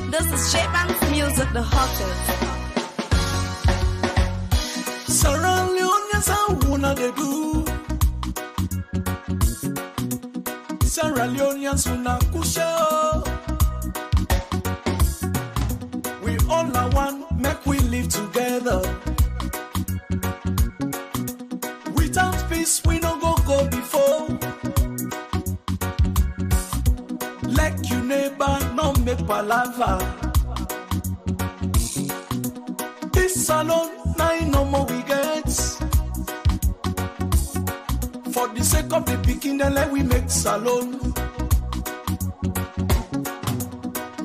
This is Shaban's music, the hottest. Sierra Leoneans, how wanna they do? Sierra Leoneans, una kusha. We all are one, make we live together. Without peace, we no go before. Like you neighbor, no make palava. This salon, nine no more we get. For the sake of the picking, then let we make salon.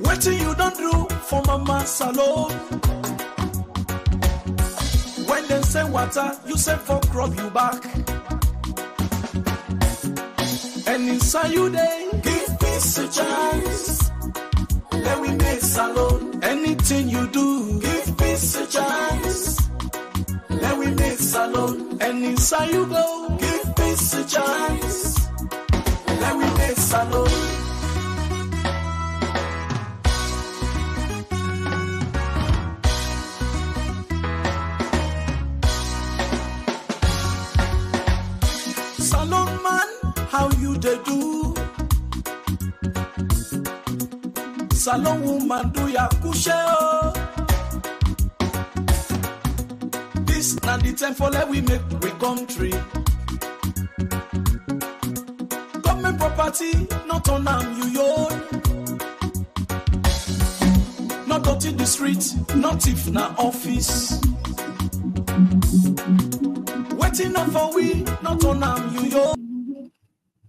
What you don't do for mama salon? When they say water, you say for crop you back. And inside you they give peace a chance. Let we make salon. Anything you do, give peace a chance. Let we make salon. And inside you go, give peace a chance. Let we make salon. Salon man, how you they do? Salon woman do ya kushe. This na the time for let we make we country. Government property, not on you yo. Not out in the street, not if na office. Waiting up for we, not on you yo.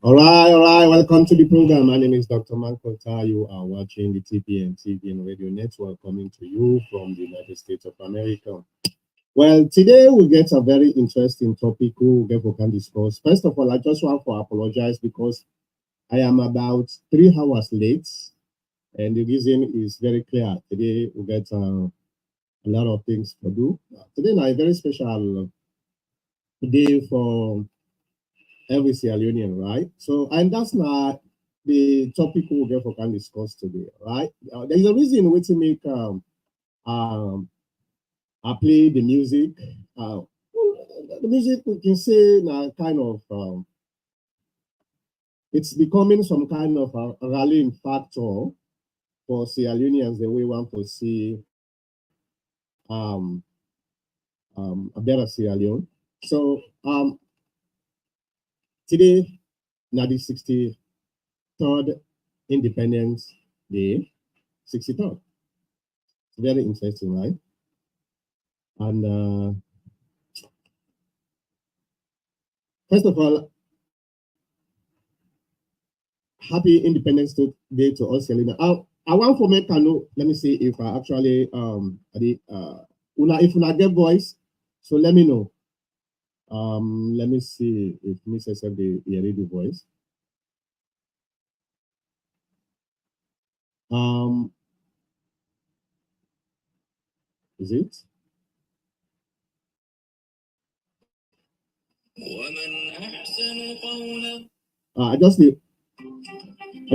All right. Welcome to the program. My name is Dr. Mankota. You are watching the TPN TV and radio network coming to you from the United States of America. Well, today we get a very interesting topic we can discuss. First of all, I just want to apologize because I am about 3 hours late, and the reason is very clear. Today we get a lot of things to do. Today is a very special day for every Sierra Leonean, right? So, and that's not the topic we can discuss today, right? There is a reason we to make I play the music. The music we can say now kind of it's becoming some kind of a rallying factor for Sierra Leoneans the way we want to see a better Sierra Leone. So today, now the 63rd Independence Day, 63rd. It's very interesting, right? And first of all, happy Independence Day to us, Selena. I want to make a note. Let me see if I actually if I get voice, so let me know. Let me see if Mrs. F the radio voice. Is it? I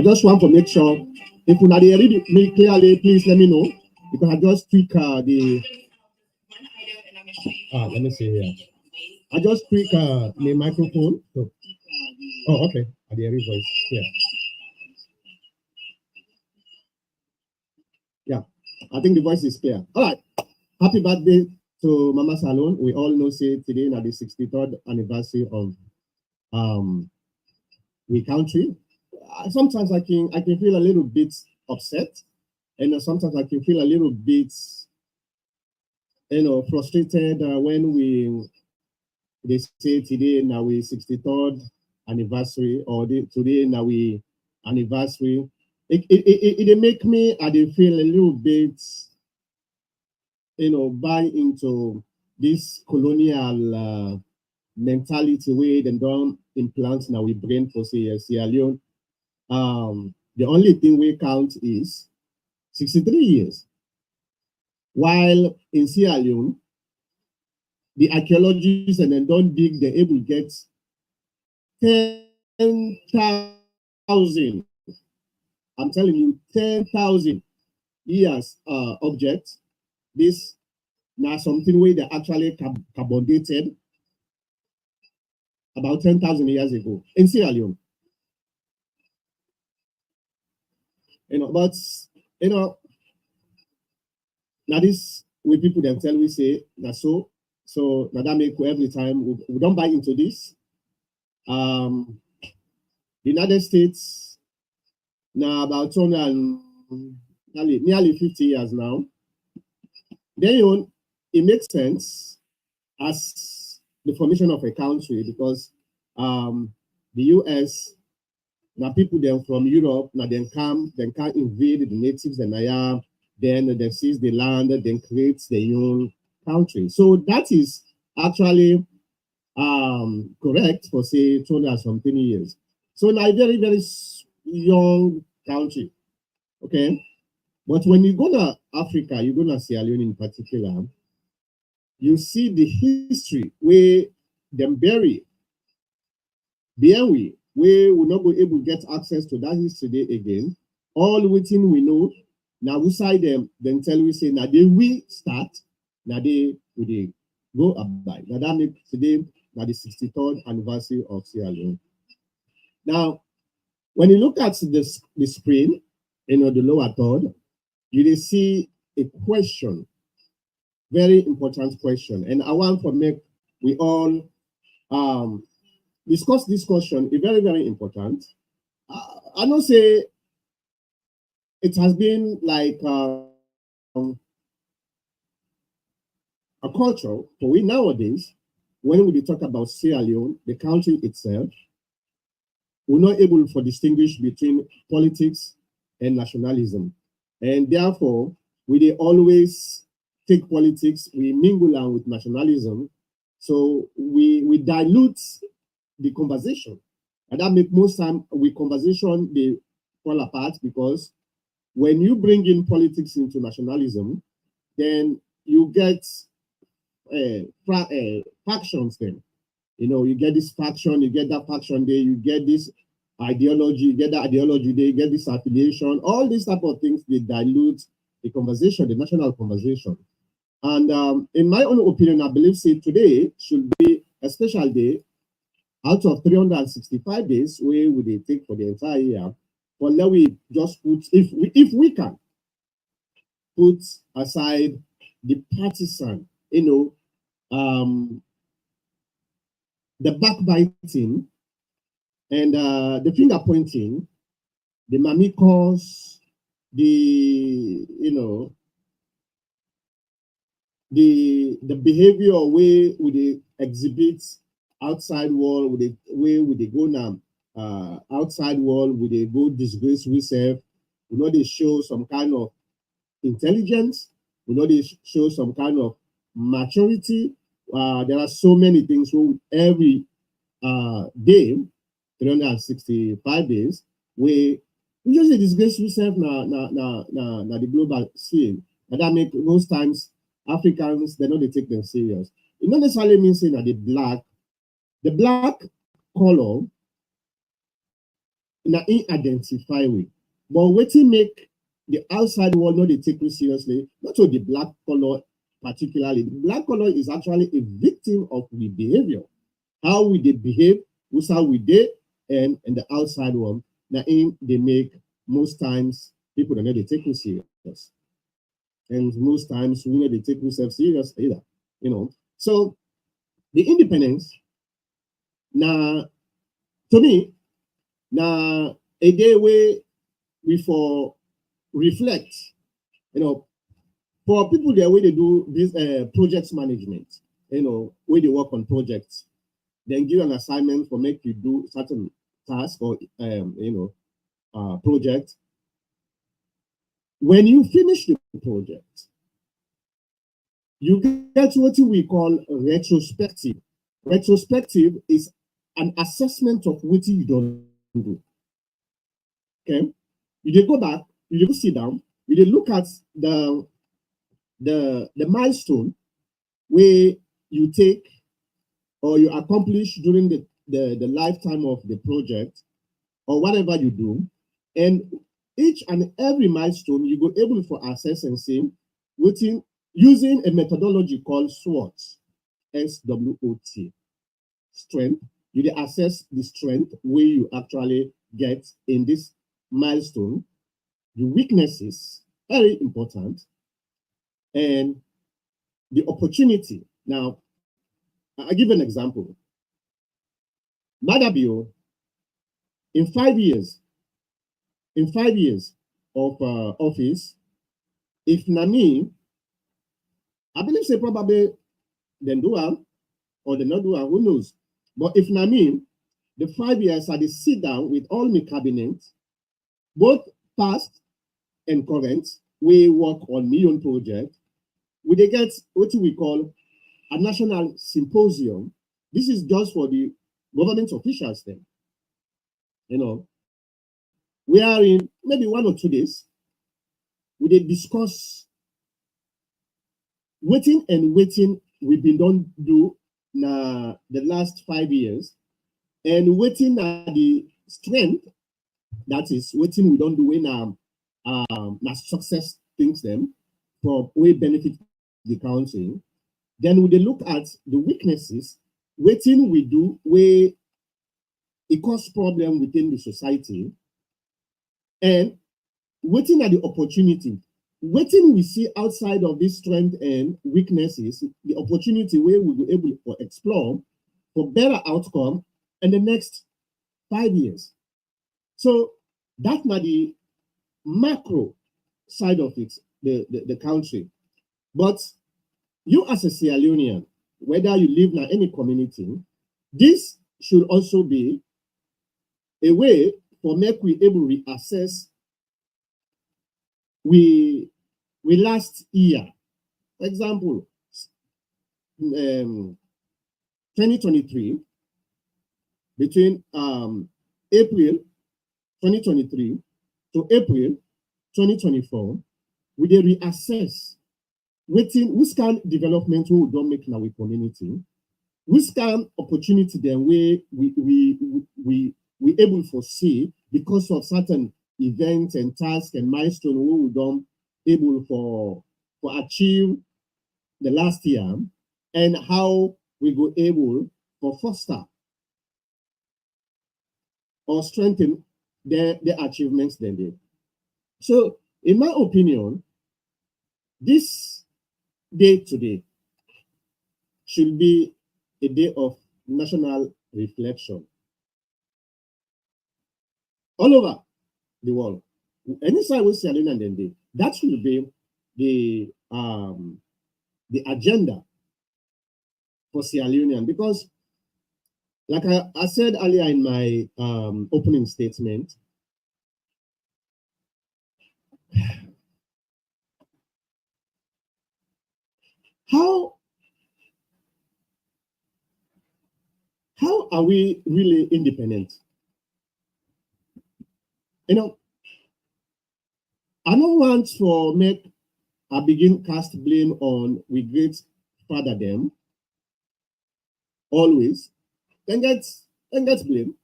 just want to make sure if you not read me clearly, please let me know because I just tweak the. Let me see here. I just tweak my microphone. So, oh, okay. I hear your voice. Yeah, I think the voice is clear. All right. Happy birthday to Mama Salon. We all know say today is the 63rd anniversary of we country. Sometimes I can feel a little bit upset, and sometimes I can feel a little bit, frustrated when they say today now we 63rd anniversary or today now we anniversary. It make me feel a little bit, buy into this colonial mentality way they don't implant now we brain for Sierra Leone. The only thing we count is 63 years. While in Sierra Leone, the archaeologists and then don't dig, they're able to get 10,000. I'm telling you, 10,000 years object. This now something where they actually carbon dated about 10,000 years ago in Sierra Leone. But now this way people themselves we say that so now that make every time we don't buy into this. The United States now about 200 nearly 50 years now. Then it makes sense as the formation of a country because the US now people then from Europe now then can invade the natives then they seize the land, then create their own country. So that is actually correct for say 200 something years. So now a very, very young country. Okay. But when you go to Africa, you go to Sierra Leone in particular, you see the history where them bury, where we will not be able to get access to that history again. All within we know, now we side them, then tell we say, now they we start, now they go abide. Now that makes today now the 63rd anniversary of Sierra Leone. Now, when you look at the screen, the lower third, you will see a question, very important question. And I want to make we all discuss this question, a very, very important. I don't say it has been like a culture for we nowadays, when we talk about Sierra Leone, the country itself, we're not able to distinguish between politics and nationalism. And therefore, we always take politics, we mingle on with nationalism. So we dilute the conversation. And that makes most time with conversation, they fall apart because when you bring in politics into nationalism, then you get factions then. You get this faction, you get that faction there, you get this ideology, you get that ideology there, you get this affiliation, all these type of things, they dilute the conversation, the national conversation. And in my own opinion, I believe say today should be a special day out of 365 days where would they take for the entire year. But let we just put, if we can put aside the partisan, the backbiting and the finger pointing, the mamikos, the behavior way would they exhibit outside world, would they go now outside world, would they go disgrace ourselves, they show some kind of intelligence, they show some kind of maturity. There are so many things every day, 365 days, where we just disgrace ourselves na the global scene. And that make most times Africans, they take them serious. It not necessarily means saying that the black color na identify with. But what make the outside world not they take me seriously, not to the black color particularly. The black color is actually a victim of the behavior. How we they behave, who's how we did, and the outside world. Now they make most times people don't know they take you serious. And most times we know they take themselves serious either. So the independence now to me now a day where we for reflect, for people there where they do this projects management, where they work on projects, then give an assignment for make you do certain task or project. When you finish the project, you get what we call retrospective. Retrospective is an assessment of what you don't do. Okay, you go back, you go sit down, you look at the milestone where you take or you accomplish during the lifetime of the project or whatever you do, and each and every milestone, you go able for assess and see within using a methodology called SWOT, SWOT, strength. You dey assess the strength where you actually get in this milestone, the weaknesses, very important, and the opportunity. Now, I'll give an example. Madabio, in 5 years of office, if Nami, I believe say probably then do am or they not do am, who knows? But if Nami, the 5 years I dey sit down with all my cabinet, both past and current, we work on million project, we dey get what we call a national symposium. This is just for the government officials then. You know, we are in maybe 1 or 2 days, we dey discuss waiting we've been done do na the last 5 years, and waiting the strength, that is waiting we don't do when na success things them for we benefit the country. Then we dey look at the weaknesses, waiting we do where it cause problem within the society, and waiting at the opportunity. Waiting we see outside of this strength and weaknesses, the opportunity where we will be able to explore for better outcome in the next 5 years. So that might be macro side of it, the country. But you as a Sierra Leonean, whether you live in any community, this should also be a way for make we able to reassess we last year. For example, 2023, between April 2023 to April 2024, we dey reassess waiting which kind development we don't make in our community, which kind opportunity then we able to foresee because of certain events and tasks and milestones we don't able for achieve the last year, and how we go able for foster or strengthen their achievements then they. So in my opinion, this day today should be a day of national reflection all over the world. Any side we see and then day, that should be the agenda for Sierra Leonean, because like I said earlier in my opening statement, how are we really independent? You know, I don't want to make I begin cast blame on we great father them always, then get blame,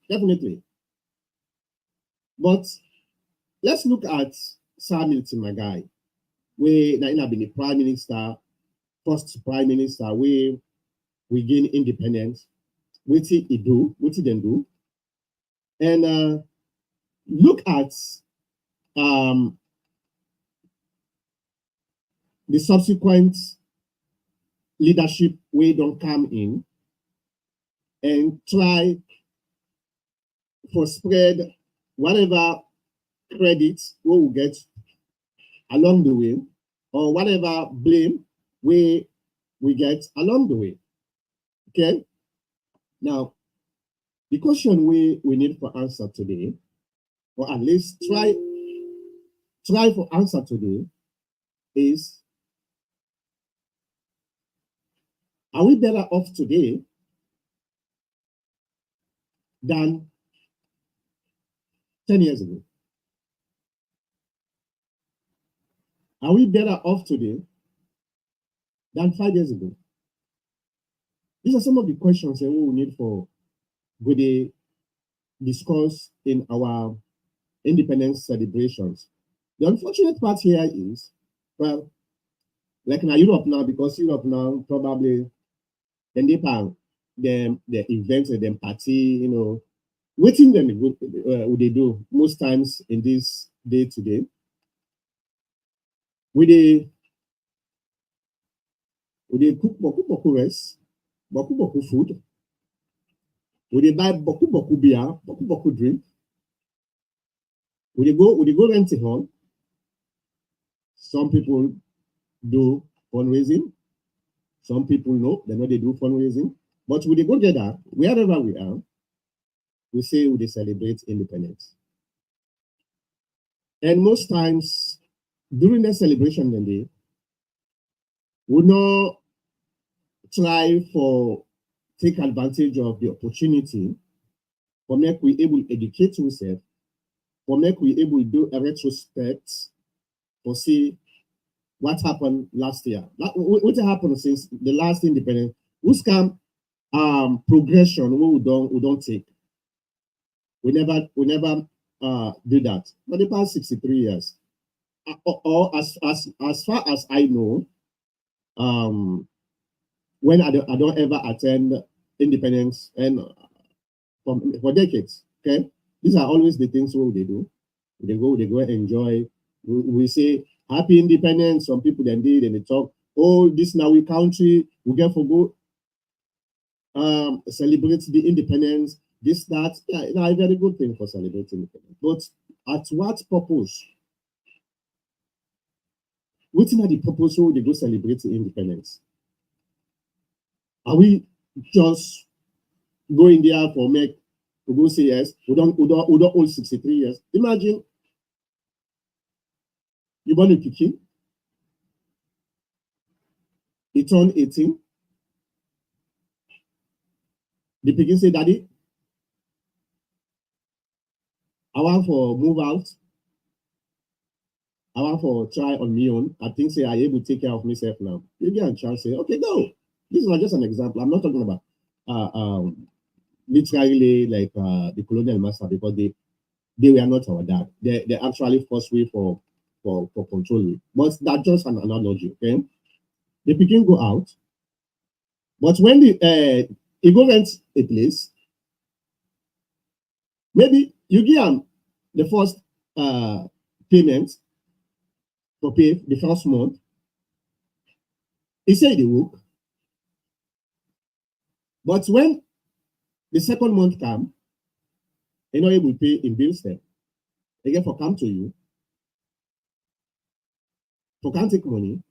definitely. But let's look at Sir Milton, my guy, where now been the prime minister, first prime minister, where we gain independence. What he then do, and look at the subsequent leadership we don't come in and try for spread whatever credits we will get along the way, or whatever blame we get along the way. Okay. Now, the question we need for answer today, or at least try for answer today, is: are we better off today than 10 years ago? Are we better off today than 5 years ago? These are some of the questions that we will need for good discuss in our independence celebrations. The unfortunate part here is, well, like in Europe now, because Europe now probably then the events and then party, you know, waiting them would they do most times in this day to day. Would they cook boku rice, boku food? Would they buy boku beer, boku drink? Would they go rent a hall? Some people do fundraising. Some people know they know they do fundraising. But would they go together wherever we are? We say would they celebrate independence. And most times during the celebration the day, we not try for take advantage of the opportunity for make we able to educate ourselves, for make we able to do a retrospect for see what happened last year. What happened since the last independence? Who's come progression we don't take. We never do that. For the past 63 years. Or as far as I know, when I don't ever attend independence and for decades. Okay, these are always the things what they do. They go enjoy. We say happy independence. Some people then did and they talk. Oh, this now we country we get for go celebrate the independence. This that yeah, a very good thing for celebrating independence. But at what purpose? What's not the purpose where they go celebrate the independence? Are we just going there for make to go say yes? We don't hold 63 years. Imagine you born a pikin, he turned 18. The pikin say, Daddy, I want for move out. I want for try on me own. I think say I able to take care of myself now. You get a chance, say, okay, go. This is just an example. I'm not talking about literally like the colonial master because they were not our dad. They actually forced way for control. But that's just an analogy, okay? The pikin go out, but when he go rent a place, maybe you give him the first payment for pay the first month. He say they work. But when the second month come, you're not able to pay in bills then. Again, for come to you, for can't take money,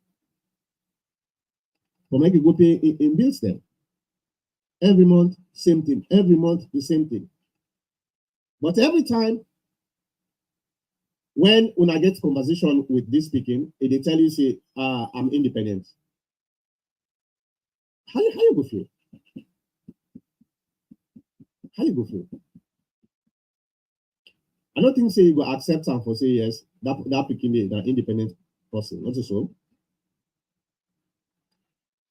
for make you go pay in bills then. Every month, same thing. Every month, the same thing. But every time, when I get conversation with this speaking, they tell you, say, I'm independent. How you go feel? How you go feel? I don't think say you go accept and for say yes, that picking is an independent person, not so.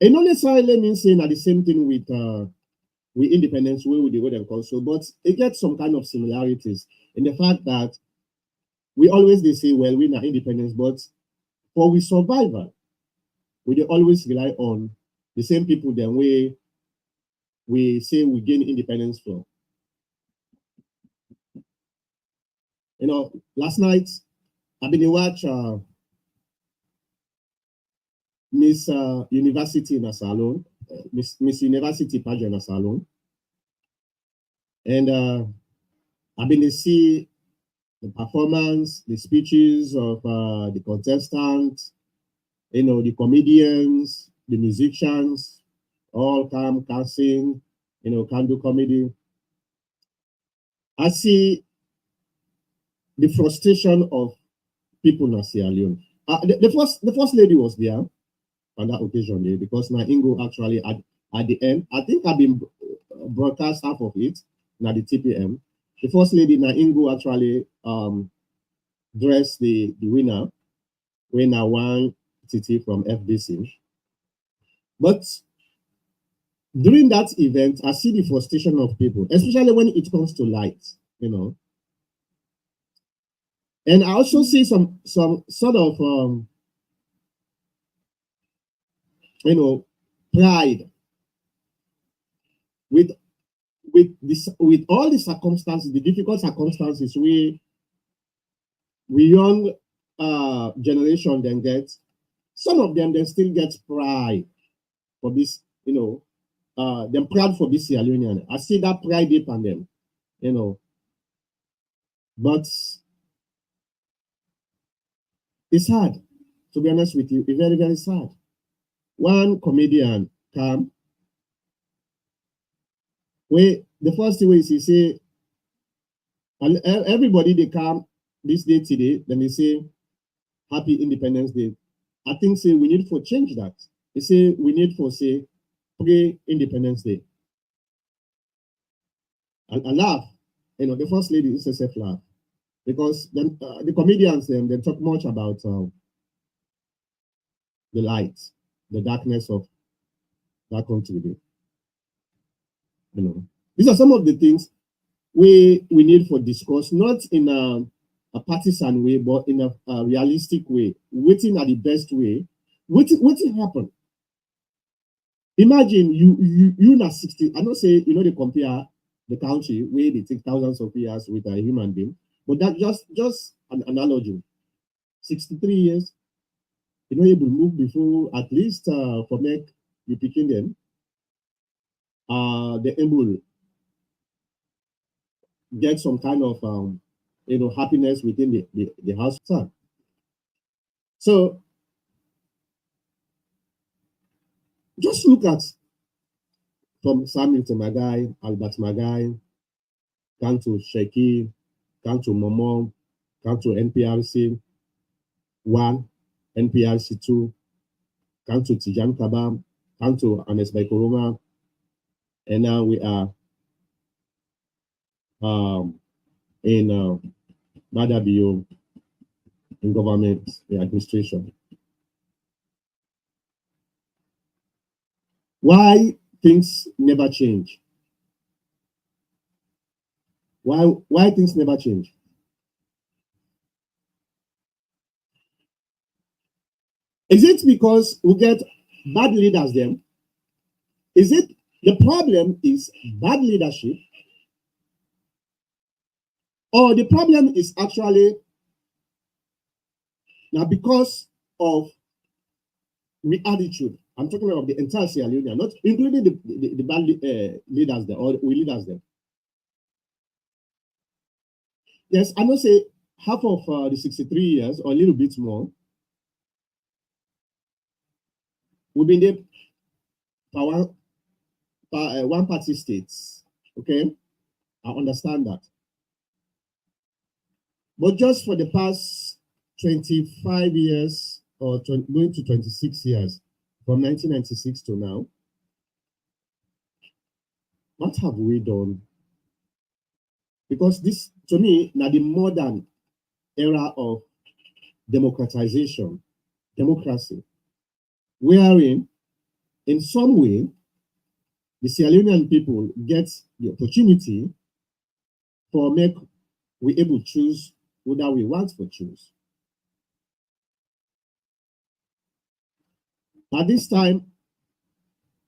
It not necessarily means saying that the same thing with independence way with the word and council, but it gets some kind of similarities in the fact that we always they say, well, we're not independence, but for we survival, we always rely on the same people then we say we gain independence from. You know, last night I've been to watch Miss University in a salon, Miss University pageant in a salon, and I've been to see the performance, the speeches of the contestants, you know, the comedians, the musicians, all can sing, you know, can do comedy. I see the frustration of people in Sierra Leone. The first lady was there on that occasion there because my Ingo actually at the end, I think I've been broadcast half of it now the TPM. The first lady na Ingo actually dressed the winner one TT from FDC. But during that event, I see the frustration of people, especially when it comes to light, you know. And I also see some sort of pride with with all the circumstances, the difficult circumstances we young generation then get. Some of them then still get pride for this, them proud for this Sierra Leonean. I see that pride deep on them, but it's hard, to be honest with you. It's very, very sad. One comedian come, the first thing is he say, everybody they come this day today, then they say, Happy Independence Day. I think say we need for change that. They say we need for say pre-Independence Day. I laugh, the first lady is a laugh because then the comedians they talk much about the light, the darkness of that country. These are some of the things we need for discourse, not in a partisan way, but in a realistic way, waiting at the best way. What happen? Imagine you na 60. I don't say they compare the country where they take thousands of years with a human being, but that just an analogy. 63 years, able to move before at least for make you picking them. The able get some kind of happiness within the house. So just look at from Samuel to Magai, Albert Magai, come to Sheki, come to Momo, come to NPRC 1, NPRC 2, come to Tijan Kabam, come to Anes Baikoroma, and now we are in Madabio in government administration. Why things never change? Why things never change? Is it because we get bad leaders then? Is it the problem is bad leadership? Or the problem is actually now because of the attitude? I'm talking about the entire Sierra Leone, not including the bad leaders there or we leaders there. Yes, I know say half of the 63 years or a little bit more, we've been there for one party states. Okay, I understand that. But just for the past 25 years or going to 26 years, from 1996 to now, what have we done? Because this, to me, now the modern era of democratization, democracy, wherein, in some way, the Sierra Leonean people get the opportunity for we able to choose whether we want to choose. At this time,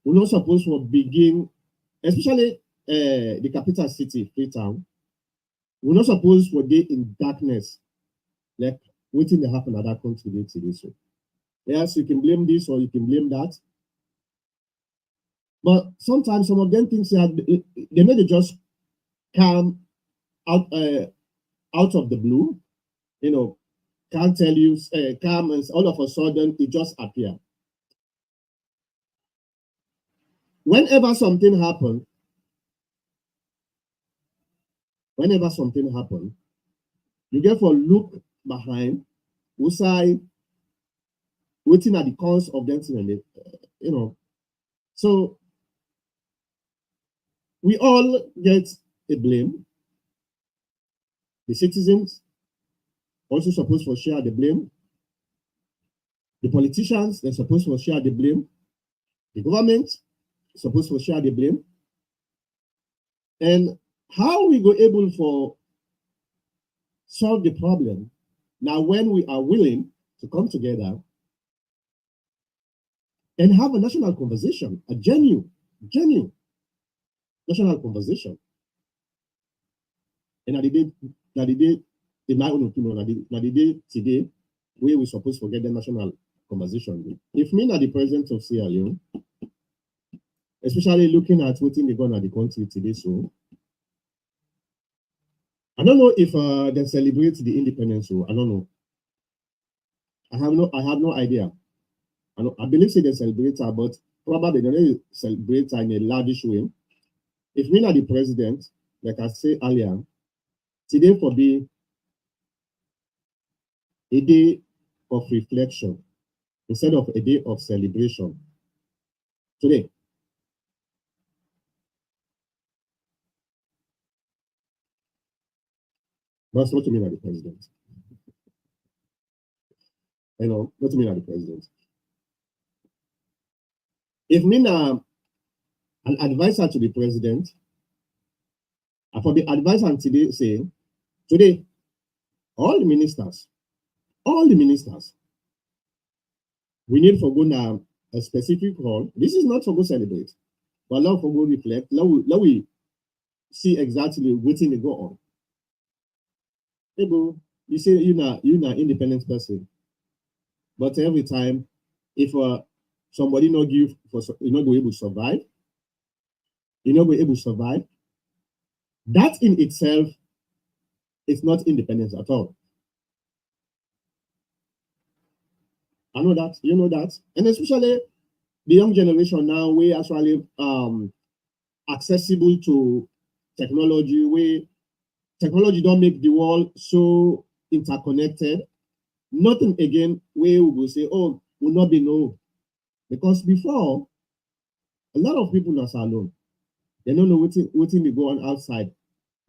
we're not supposed to begin, especially the capital city, Freetown. We're not supposed to be in darkness, like waiting to happen at that country today. So, yes, you can blame this or you can blame that. But sometimes some of them things they may just come out of the blue, can't tell you, come and all of a sudden it just appear. Whenever something happen, you get for look behind, who say, waiting at the cause of them, So we all get a blame. The citizens also supposed to share the blame. The politicians, they're supposed to share the blame. The government is supposed to share the blame. And how we go able to solve the problem Now, when we are willing to come together and have a national conversation, a genuine national conversation, and at the day, in my own opinion, at the day today, where we supposed to get the national conversation. If me not the president of Sierra Leone, especially looking at what they going at the country today, so I don't know if they celebrate the independence. So I don't know. I have no idea. I believe they celebrate her, but probably they don't celebrate her in a large way. If me not the president, like I said earlier, today for be a day of reflection instead of a day of celebration. Today. That's what you mean by the president. You know, what do you mean by the president? If me now an advisor to the president, and for the advisor today say, today, all the ministers, we need for go now a specific hall. This is not for go celebrate, but allow for go reflect. Let we see exactly what thing they go on. Hey bro, you say you're not independent person, but every time if somebody not give for you're not going able to survive, that in itself is not independence at all. I know that, you know that, and especially the young generation now, we actually accessible to technology. We technology don't make the world so interconnected. Nothing again where we will say, oh, will not be no, because before a lot of people are alone. They don't know what they go on outside.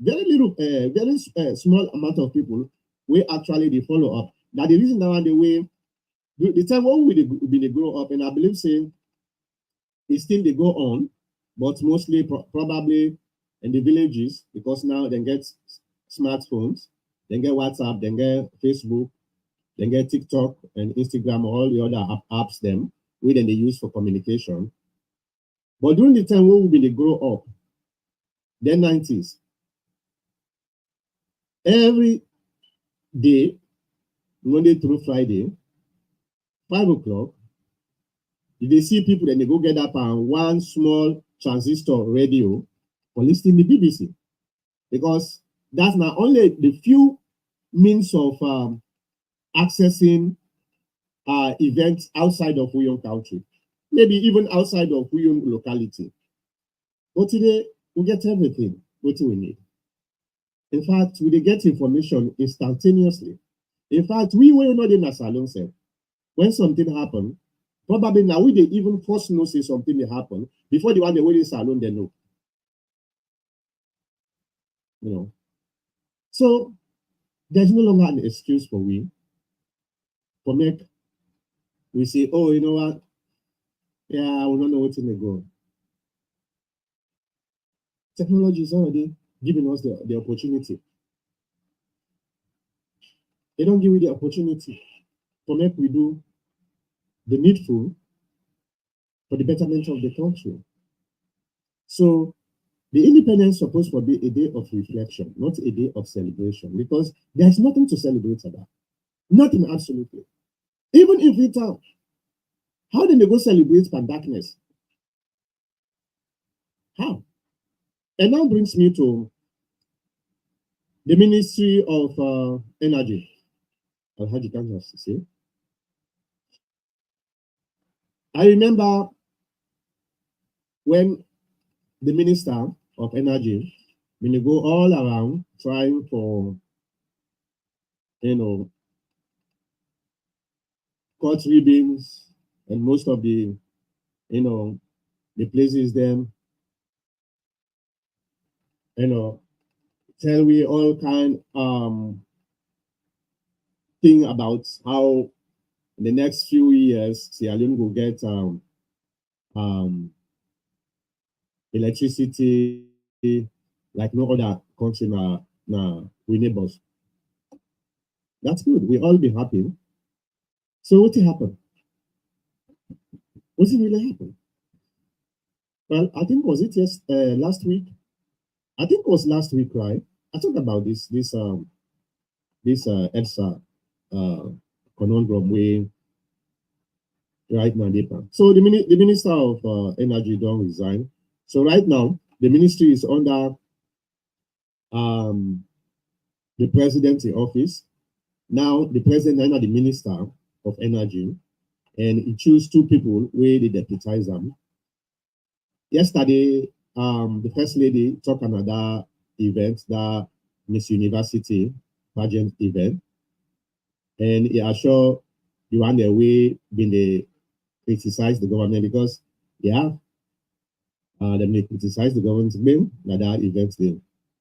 Very little, very small amount of people will actually they follow up. Now the reason that the way the time when we they grow up, and I believe saying it's still they go on, but mostly probably in the villages, because now they get smartphones, they get WhatsApp, they get Facebook, they get TikTok and Instagram, all the other apps them, where then they use for communication. But during the time when we they grow up, the 90s, every day, Monday through Friday, 5 o'clock, if they see people, then they go get up on one small transistor radio or listening to the BBC. Because that's not only the few means of accessing events outside of Uyong country, maybe even outside of Uyong locality. But today, we get everything, what we need. In fact, we get information instantaneously. In fact, we were not in a salon set. When something happened, probably now we they even first know say something may happen before the one they wait in salon they know. You know. So there's no longer an excuse for we say, oh, you know what? Yeah, we don't know what's in the go. Technology is already giving us the opportunity. They don't give you the opportunity for make we do the needful for the betterment of the country. So the independence is supposed to be a day of reflection, not a day of celebration, because there's nothing to celebrate about. Nothing, absolutely. Even if it's how do they go celebrate for darkness? How? And now brings me to the Ministry of Energy. Alhaji Kansas, see? I remember when the Minister of Energy, when they go all around trying for, cut ribbons and most of the, the places them, tell we all kind thing about how in the next few years Sierra Leone will get electricity like no other country na we neighbors. That's good. We all be happy. So what happened? What really happened? Well, I think was it last week? I think it was last week, right? I talked about this EDSA conundrum way right now. So the Minister of Energy don't resign. So right now the ministry is under the president in office. Now the president and the Minister of Energy, and he choose two people where they deputize them. Yesterday, the first lady talked another event, that Miss University pageant event, and he assured the one that we been they criticize the government because they criticize the government bill that event there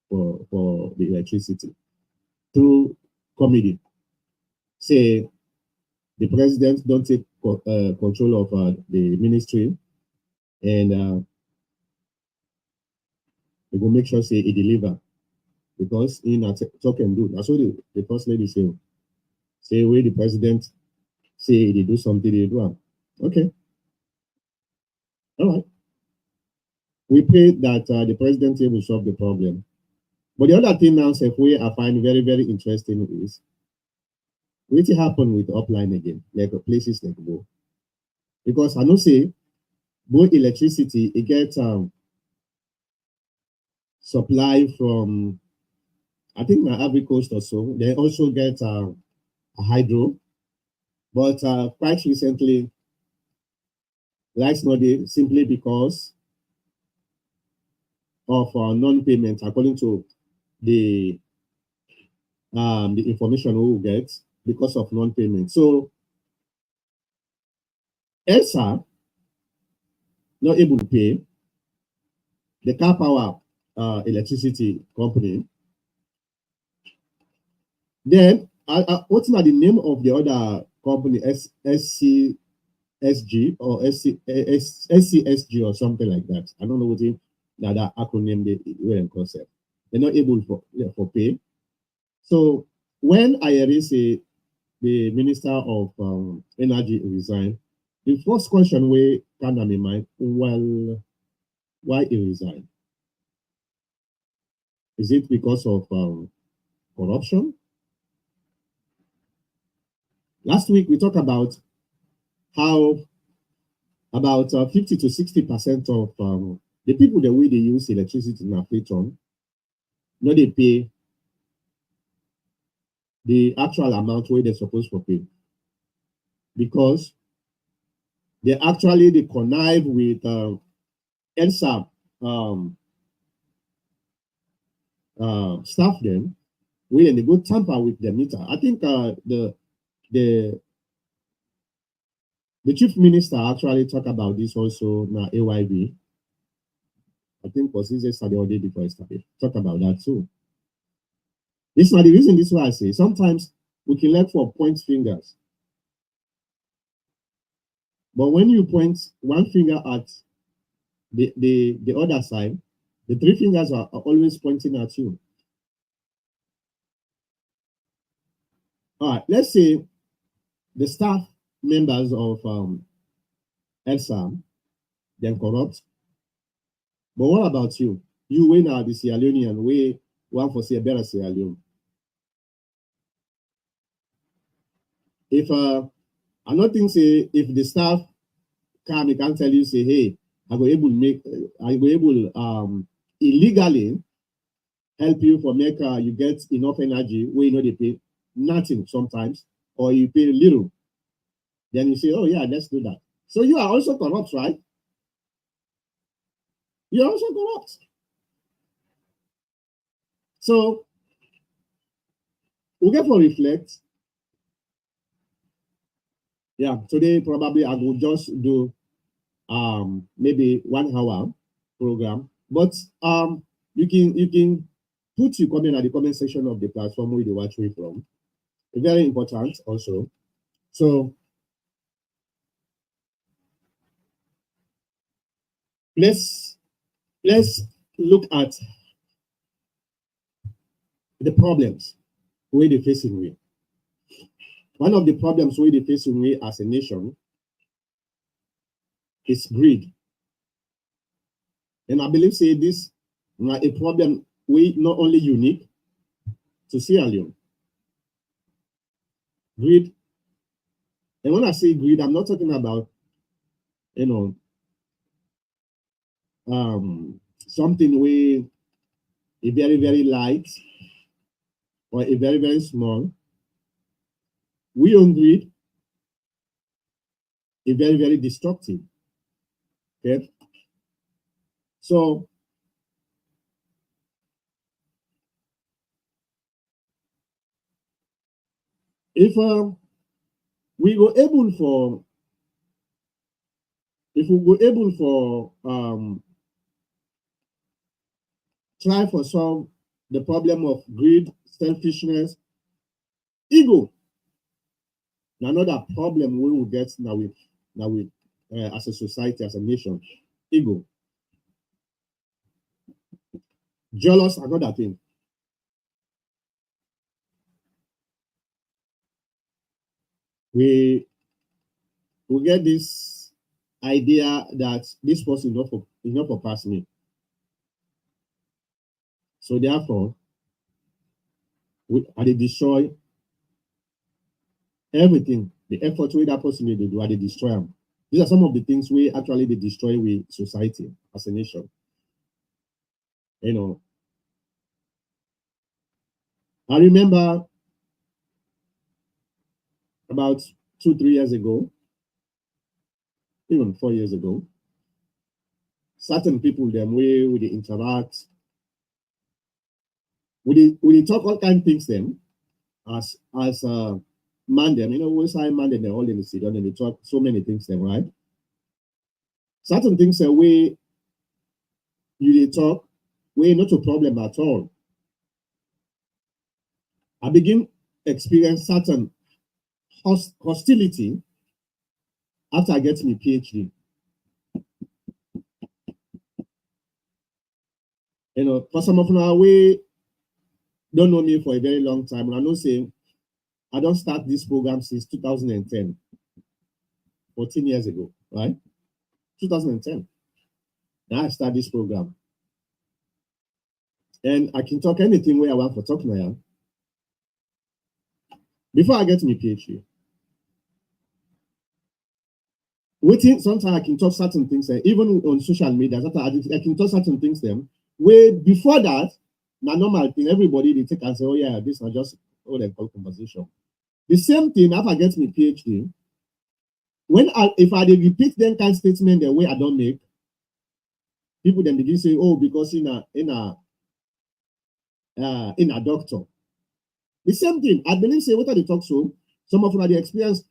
for the electricity through committee. Say the president don't take control of the ministry, and they will make sure say he deliver, because in a talk and do. That's what the first lady say where the president say they do something, they do. Okay, all right. We pray that the president will solve the problem. But the other thing now, we I find very, very interesting is what happened with upline again, like places like go. Because I know say both electricity, it gets supply from, I think, my Ivory Coast or so. They also get a hydro, but quite recently, lights not there simply because of non-payment, according to the information we will get, because of non-payment. So ELSA not able to pay the car power electricity company. Then what's not the name of the other company? SCSG or SCSG or something like that. I don't know what that acronym they were in concept. They're not able for pay. So when I say the Minister of Energy resigned, the first question we can have in mind, well, why he resigned? Is it because of corruption? Last week we talked about how about 50 to 60% of the people the way they use electricity in Afruxans, no, they pay the actual amount where they're supposed to pay, because they connive with ELSA staff them, when they go tamper with the meter. I think the chief minister actually talked about this also now AYB. I think was this yesterday or day before yesterday. Talk about that too. This is not the reason. This is why I say sometimes we can look for point fingers, but when you point one finger at the other side, the three fingers are always pointing at you. All right, let's say the staff members of ELSA, they're corrupt. But what about you? You win now the Sierra Leonean, we want for say a better Sierra Leone. If I'm not think say if the staff can tell you say, hey, I go able illegally help you for make you get enough energy where you know they pay nothing sometimes, or you pay little, then you say, oh yeah, let's do that. So you are also corrupt, right? You're also corrupt. So we get to reflect. Yeah, today probably I will just do maybe 1 hour program, but you can put your comment at the comment section of the platform where you watch me from. Very important also. So let's look at the problems where they're facing with. one of the problems we face we as a nation is greed. And I believe say this a problem we not only unique to Sierra Leone. Greed. And when I say greed, I'm not talking about, something where a very, very light or a very, very small. We own greed, a very, very destructive. Okay. So if we go able for try for solve the problem of greed, selfishness, ego. Another problem we will get now with as a society, as a nation, ego. Jealous, another thing. We get this idea that this person is not for past me. So therefore, they destroy everything. The effort we that person they do, they destroy them. These are some of the things we actually they destroy with society as a nation. I remember about 2-3 years ago, even 4 years ago, certain people them way with they interact, we talk all kind of things them as man them, we say man them, they're all in the city and they talk so many things them, right? Certain things are way you they talk, way not a problem at all. I begin experience certain hostility after I get my PhD. For some of our way don't know me for a very long time, and I know say I don't start this program since 2010, 14 years ago, right? 2010. Now I start this program. And I can talk anything where I want for talk now. Before I get my PhD. Waiting, sometimes I can talk certain things, even on social media, I can talk certain things them. Where before that, now normal thing, everybody they take and say, oh yeah, this is just what they call conversation. The same thing after I get my PhD, if I repeat them kind of statement the way I don't make, people then begin say, oh, because in a doctor. The same thing, I believe say what are they talk so, some of them the experience,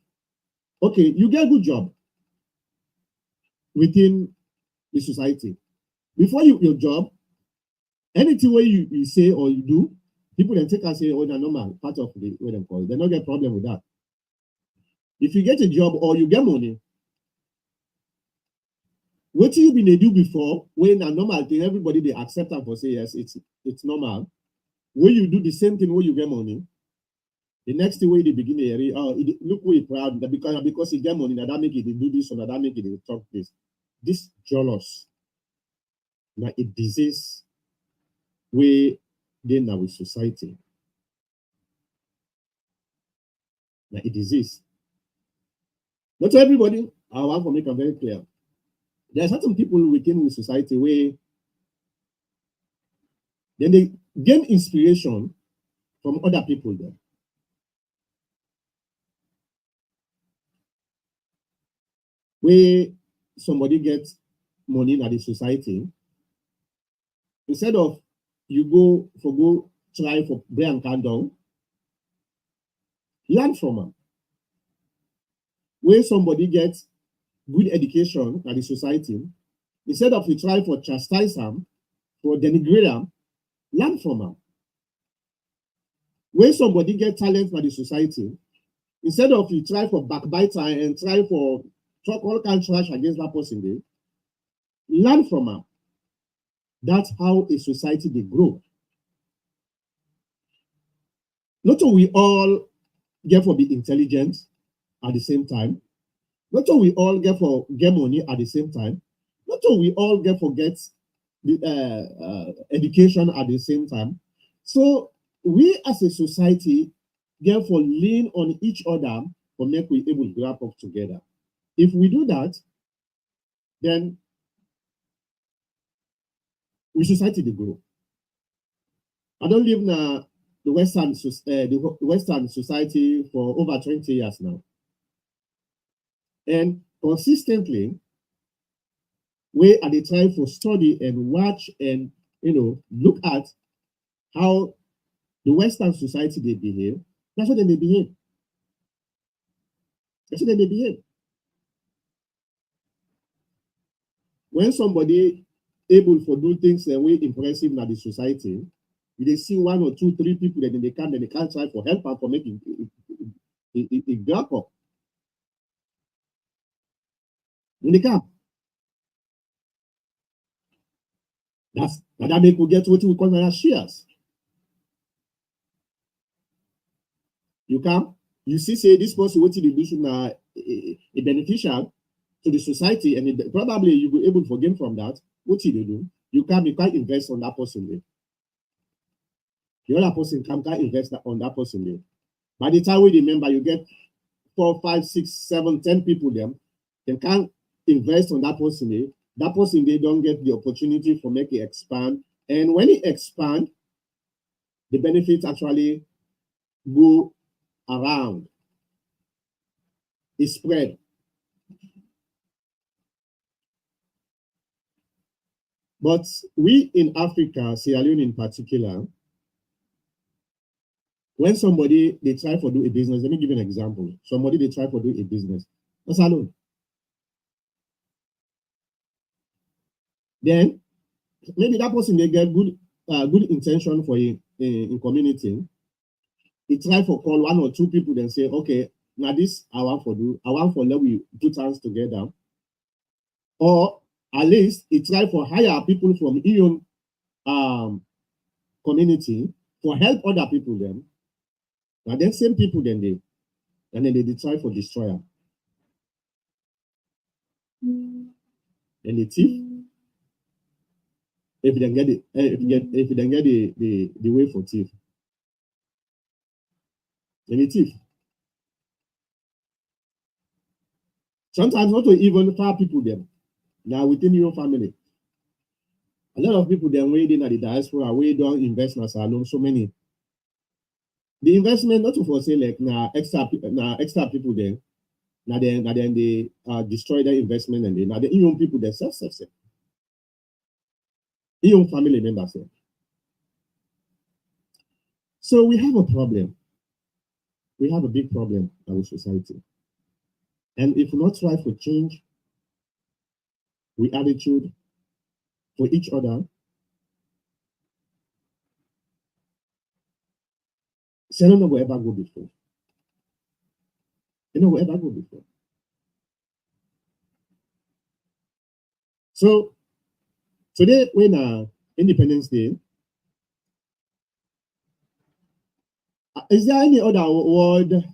okay, you get a good job within the society. Before your job, anything where you say or you do, people then take and say, oh, they're normal, part of the way they call it. They don't get a problem with that. If you get a job or you get money, what you been do before, when a normal thing, everybody they accept and for say yes, it's normal. When you do the same thing when you get money, the next thing when they begin to hear, oh, look where you're proud because you get money, that make it they do this or that make it they talk this. This jealous, now a disease where they now with society. Now a disease. Not to everybody, I want to make it very clear. There are certain people within the society where then they gain inspiration from other people there. Where somebody gets money in the society, instead of you go try for bread and candle, learn from them. Where somebody gets good education at the society, instead of you try for chastise them, for denigrate them, learn from them. When somebody gets talent for the society, instead of you try for backbiter and try for talk all kind of trash against that person, learn from them. That's how a society they grow. Not so we all get for be intelligent at the same time. Not all we all get money at the same time. Not all we all get the education at the same time. So we as a society therefore lean on each other for make we able to grab up together. If we do that, then we society they grow. I don't live in the Western society for over 20 years now. And consistently, we are the trying for study and watch and look at how the Western society they behave. That's what they behave. That's what they behave. When somebody able to do things that way impressive in the society, they see 1 or 2, 3 people that they can't try for help and for making it grab up. When they come. That make we get what we call shares. You come, you see, say this person what they do should a beneficial to the society, and probably you will be able to gain from that. What do? You can't invest on that person there. The other person can't invest on that person there. By the time we remember, you get 4, 5, 6, 7, 10 people them, they can't invest on that person there. That person they don't get the opportunity for make it expand. And when it expand, the benefits actually go around. It spread. But we in Africa, Sierra Leone in particular, when somebody they try to do a business, let me give you an example. Somebody they try to do a business. That's alone. Then maybe that person they get good intention for in community. He try for call 1 or 2 people then say, okay, now this I want for let we put hands together. Or at least he try for hire people from his own community for help other people then. Now then same people then they try for destroy them. And the thief, if you don't get it, if you don't get the way for thief. And the thief. Sometimes not to even far people them. Now within your family. A lot of people then waiting at the diaspora, we don't invest in salon, so many. The investment not to foresee like extra people there. Now then they destroy their investment and now the young people themselves. Young family members. So we have a problem. We have a big problem in our society. And if we not try for change, we attitude for each other, so no will ever go before. You know will ever go before. So today, when Independence Day, is there any other word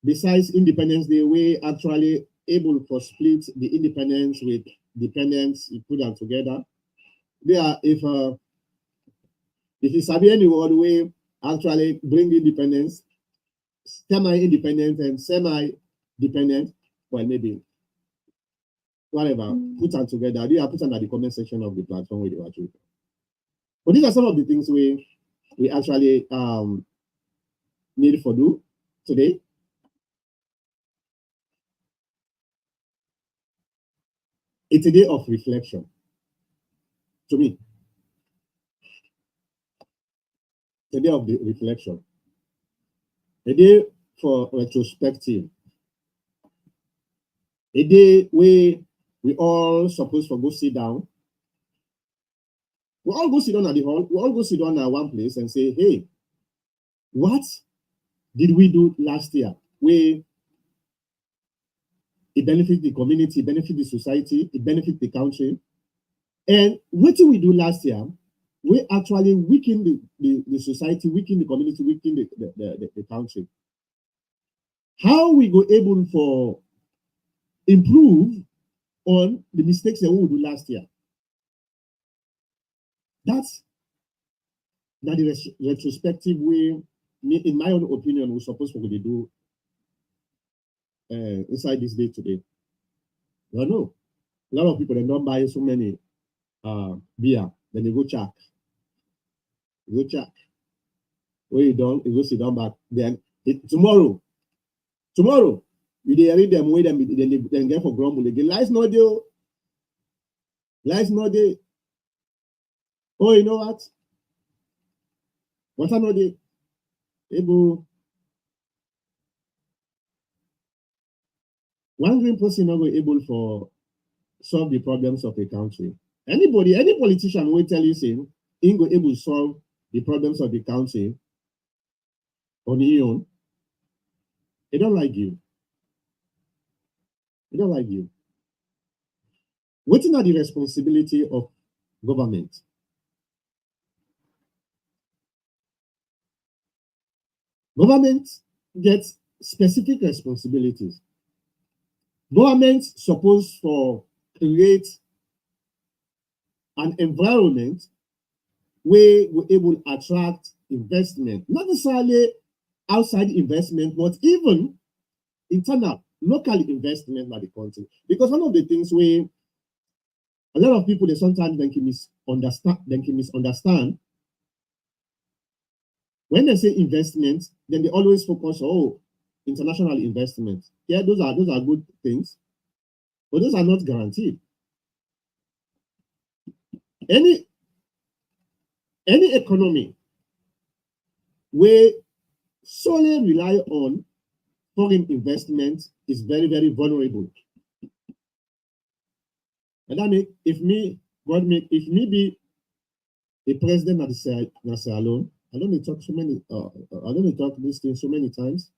besides Independence Day we actually able to split the independence with dependence, you put them together? There, if you sabi any word way actually bring independence, semi-independent and semi-dependent, well maybe whatever, put them together. You have put them at the comment section of the platform where you are doing. But these are some of the things we actually need for do today. It's a day of reflection to me. It's a day of reflection. A day for retrospective. A day where we all supposed to go sit down. We all go sit down at the hall. We all go sit down at one place and say, hey, what did we do last year? It benefits the community, it benefits the society, it benefits the country. And what did we do last year? We actually weaken the society, weaken the community, weaken the country. how we go able for improve on the mistakes that we do last year. That's not the retrospective way, in my own opinion, we're supposed to do inside this day today. I know a lot of people, they don't buy so many beer, then they go check. When you don't, you go sit down back. Then tomorrow, you read them way then get for grumble again. Lies no deal. Lies no day. Oh, you know what? What another day? Able one green person not going able for solve the problems of a country. Any politician will tell you saying he go able to solve the problems of the country on his own. They don't like you. They don't like you. What is the responsibility of government? Government gets specific responsibilities. Government supposed for create an environment where we're able to attract investment, not necessarily outside investment, but even internal, local investment by the country. Because one of the things where a lot of people they sometimes can misunderstand when they say investment, then they always focus on international investment. Yeah, those are good things, but those are not guaranteed. Any economy where solely rely on foreign investment is very, very vulnerable. And I mean, if me be a president of the Sierra Leone, I don't need to talk so many. I don't need to talk this thing so many times.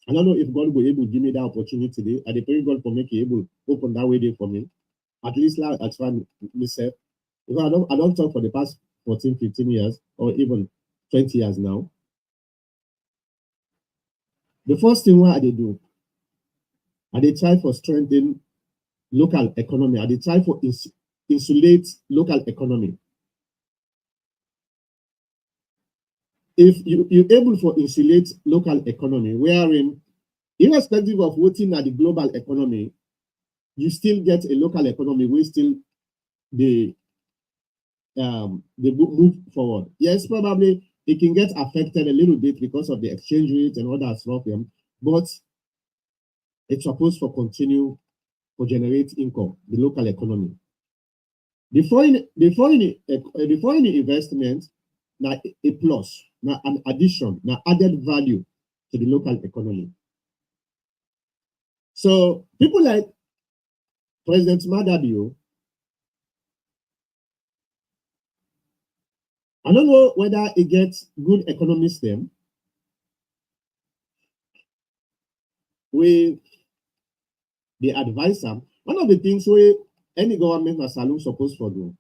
I don't know if God will be able to give me that opportunity today. I pray God for making able to open that way there for me. At least like I try myself. Because I don't talk for the past 14, 15 years or even 20 years now. The first thing what I do, I try for strengthening local economy. I try for insulate local economy. If you're able to insulate local economy, wherein irrespective of what's at the global economy, you still get a local economy where still they move forward. Yes, probably it can get affected a little bit because of the exchange rate and all that stuff, but it's supposed to continue to generate income, the local economy. The foreign investment, now a plus, now an addition, now added value to the local economy. So people like President Madabio, I don't know whether he gets good economists then. With the advisor, one of the things where any government or salon supposed to do,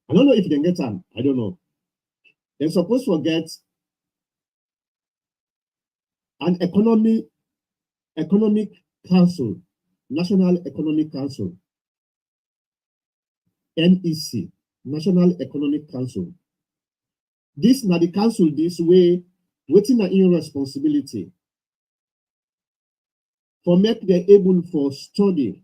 I don't know if they get them, I don't know. They're supposed to get an economic council, National Economic Council, NEC, National Economic Council. This now the council this way, waiting at your responsibility for make them able for study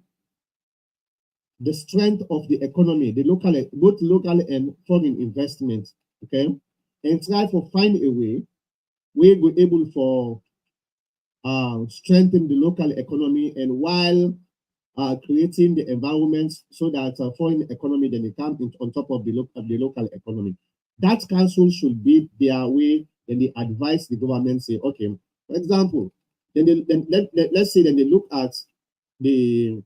the strength of the economy, the local, both local and foreign investment, okay, and try to find a way where we're able for strengthen the local economy and while creating the environment so that foreign economy then they come on top of the local economy. That council should be their way, then they advise the government, say, okay, for example, let's say then they look at the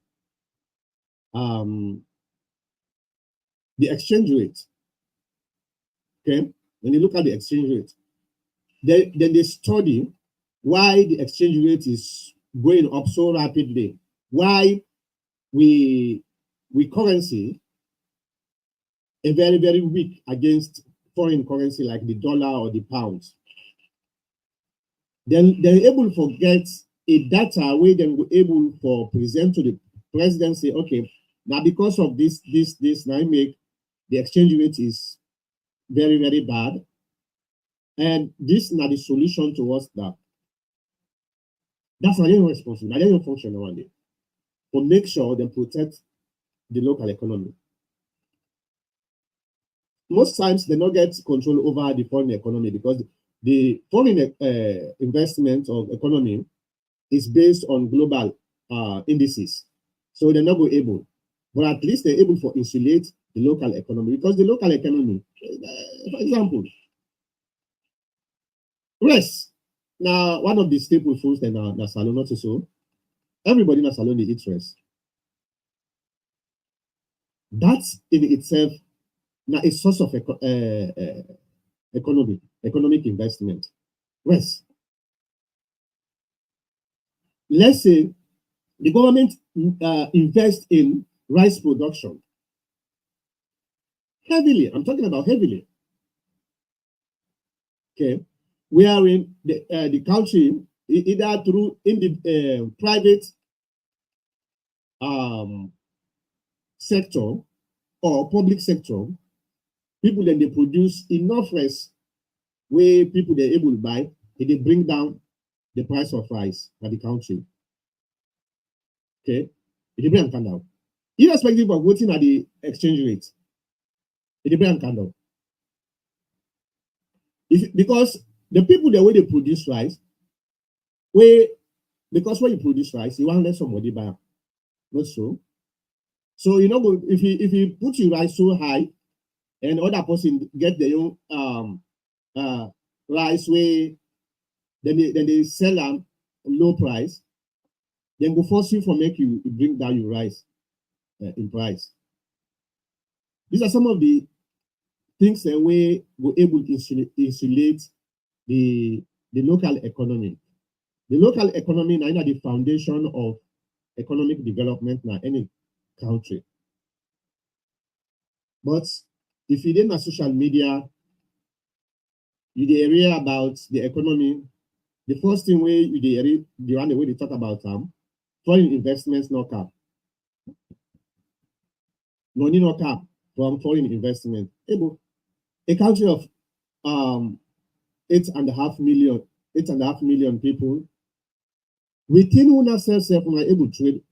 exchange rate. Okay, when they look at the exchange rate, then they study why the exchange rate is going up so rapidly, why we currency a very, very weak against foreign currency like the dollar or the pounds. Then they're able to get a data where they were able for present to the president say, okay, now because of this, now make the exchange rate is very, very bad. And this now the solution towards that. That's not your responsibility. Not your function one day. To make sure they protect the local economy. Most times they don't get control over the foreign economy because the foreign investment or economy is based on global indices. So they're not able, but at least they're able to insulate the local economy because the local economy, for example, rice. Now, one of the staple foods in the salon, not so. Everybody in the salon they eat rice. That's in itself now a source of economic investment. Rice. Let's say the government invest in rice production heavily. I'm talking about heavily. Okay, we are in the country either through in the private sector or public sector. People then they produce enough rice where people they're able to buy, and they bring down the price of rice at the country. Okay, it bring and down. Irrespective of waiting at the exchange rate, it bring and down. Because the people the way they produce rice, because when you produce rice, you want to let somebody buy. Not so. So you know if you put your rice so high, and other person get their own rice where then they sell them low price, then go force you for make you bring down your rice in price. These are some of the things that we were able to insulate the local economy. The local economy is the foundation of economic development in any country. But if you didn't have social media, you hear about the economy, the first thing where you the one way they talk about foreign investments no cap. Money no cap from foreign investment. A country of 8.5 million people, within una self una able trade,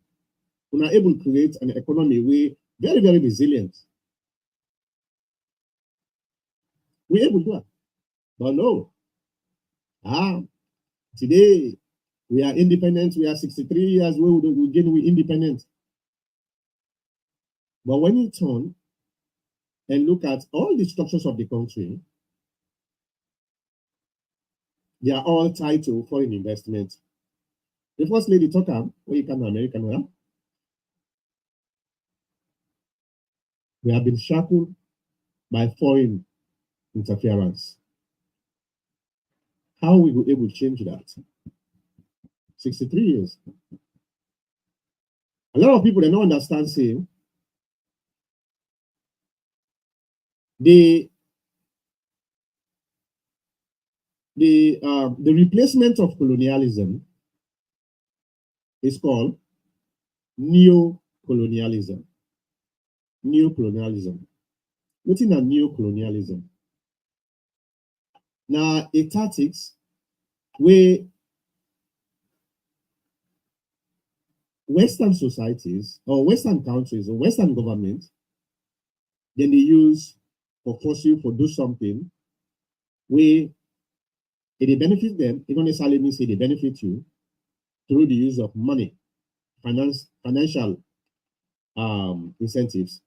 una able create an economy way very, very resilient. We're able to do that. But no. Today we are independent, we are 63 years, we get independent. But when you turn and look at all the structures of the country, they are all tied to foreign investment. The first lady talk where you come to American, we have been shackled by foreign interference. How we were able to change that? 63 years. A lot of people they don't understand saying the replacement of colonialism is called neocolonialism. Neocolonialism. What's in a neocolonialism? Now, a tactics where Western societies or Western countries or Western governments, then they use for force you for do something where it benefit them, it don't necessarily mean say they benefit you through the use of money, financial incentives.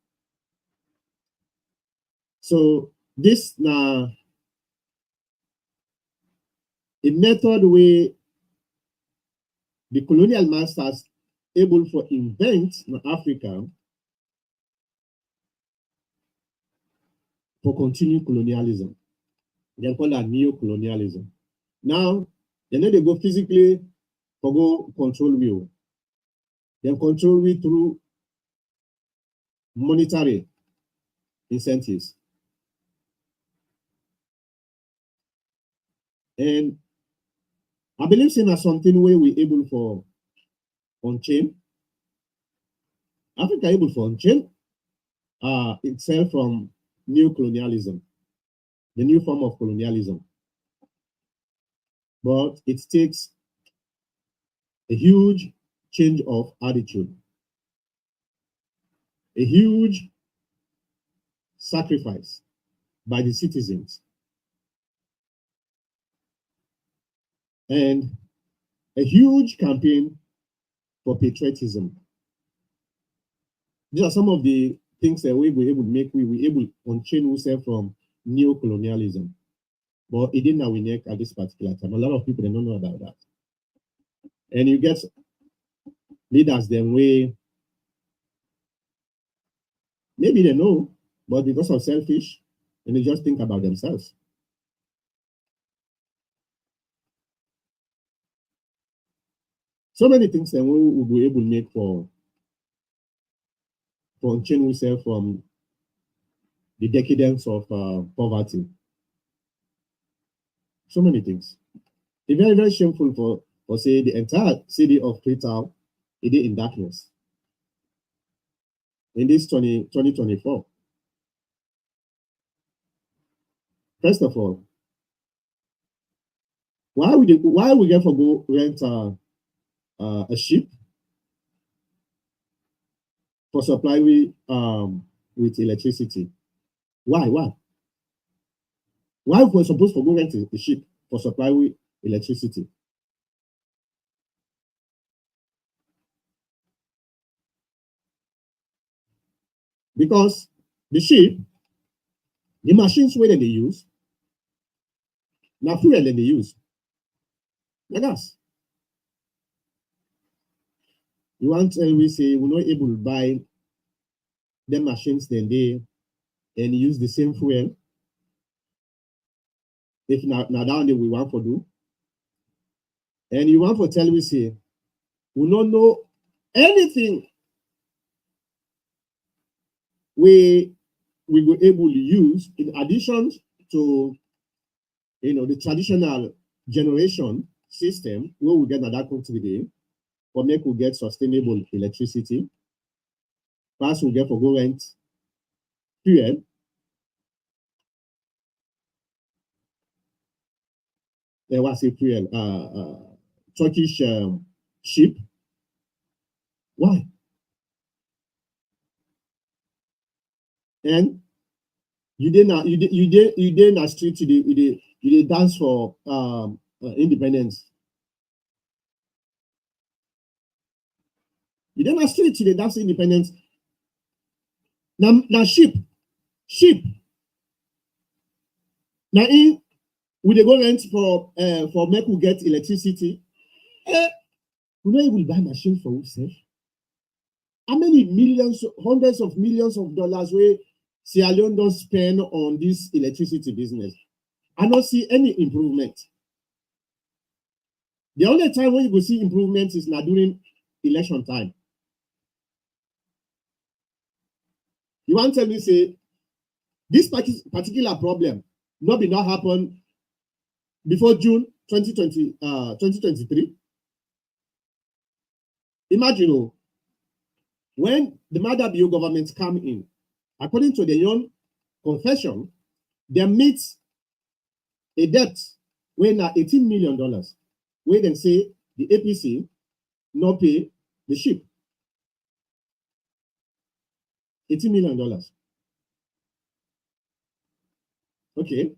So this now a method where the colonial masters able to invent in Africa for continued colonialism. They call that neocolonialism. Now, they know they go physically for go control you. They control you through monetary incentives. And I believe in something where we able for on-chain. Africa able for on-chain itself from neocolonialism, the new form of colonialism. But it takes a huge change of attitude, a huge sacrifice by the citizens, and a huge campaign for patriotism. These are some of the things that we were able to make. We were able to unchain ourselves from neocolonialism. But it didn't we neck at this particular time. A lot of people don't know about that. And you get leaders them way, maybe they know, but because of selfish, and they just think about themselves. So many things that we will be able to make for unchain ourselves from the decadence of poverty. So many things. It's very, very shameful for say the entire city of Freetown, it is in darkness. In this 2024. First of all, why we get for go rent a ship for supply with electricity? Why we're supposed to go rent a ship for supply with electricity? Because the ship, the machines where they use, now fuel they use, like gas. You want to we say we're not able to buy the machines then they and use the same fuel. If now down there we want to do, and you want to tell me say we don't know anything we were able to use in addition to the traditional generation system where we get at that country today, for make we get sustainable electricity. First we get for go rent fuel. There was a fuel, Turkish ship. Why? And you did a street you dance for independence. You did a street you dance independence. Now ship. Now in we dey go rent for make we get electricity. We not even buy machine for ourselves. How many millions, hundreds of millions of dollars where Sierra Leone don't spend on this electricity business? I don't see any improvement. The only time when you will see improvement is now during election time. You want to tell me say this particular problem not happen before June 2023? Imagine when the Madabio government come in, according to the young confession, they meet a debt where now $18 million, where they say the APC not pay the ship. $18 million. Okay.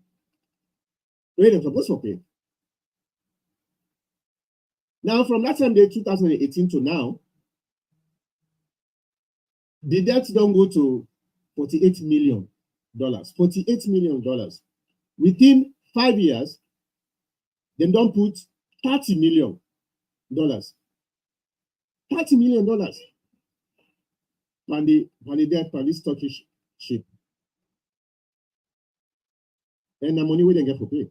Where they supposed to pay. Now, from that time, 2018 to now, the debt don't go to $48 million. $48 million. Within 5 years, they don't put $30 million. $30 million on the debt on this Turkish ship. And the money we didn't get for pay.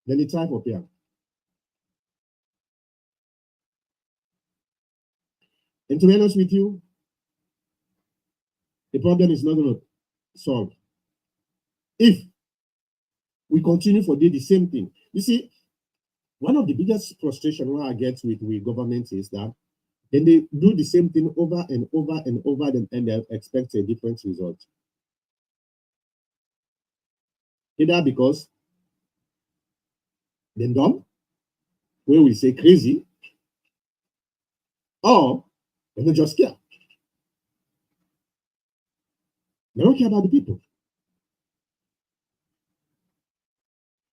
Then they try for pay. And to be honest with you, the problem is not going to solve if we continue for doing the same thing. You see, one of the biggest frustration I get with government is that then they do the same thing over and over and over and they expect a different result. Either because they're dumb, where we say crazy, or they don't just care. They don't care about the people.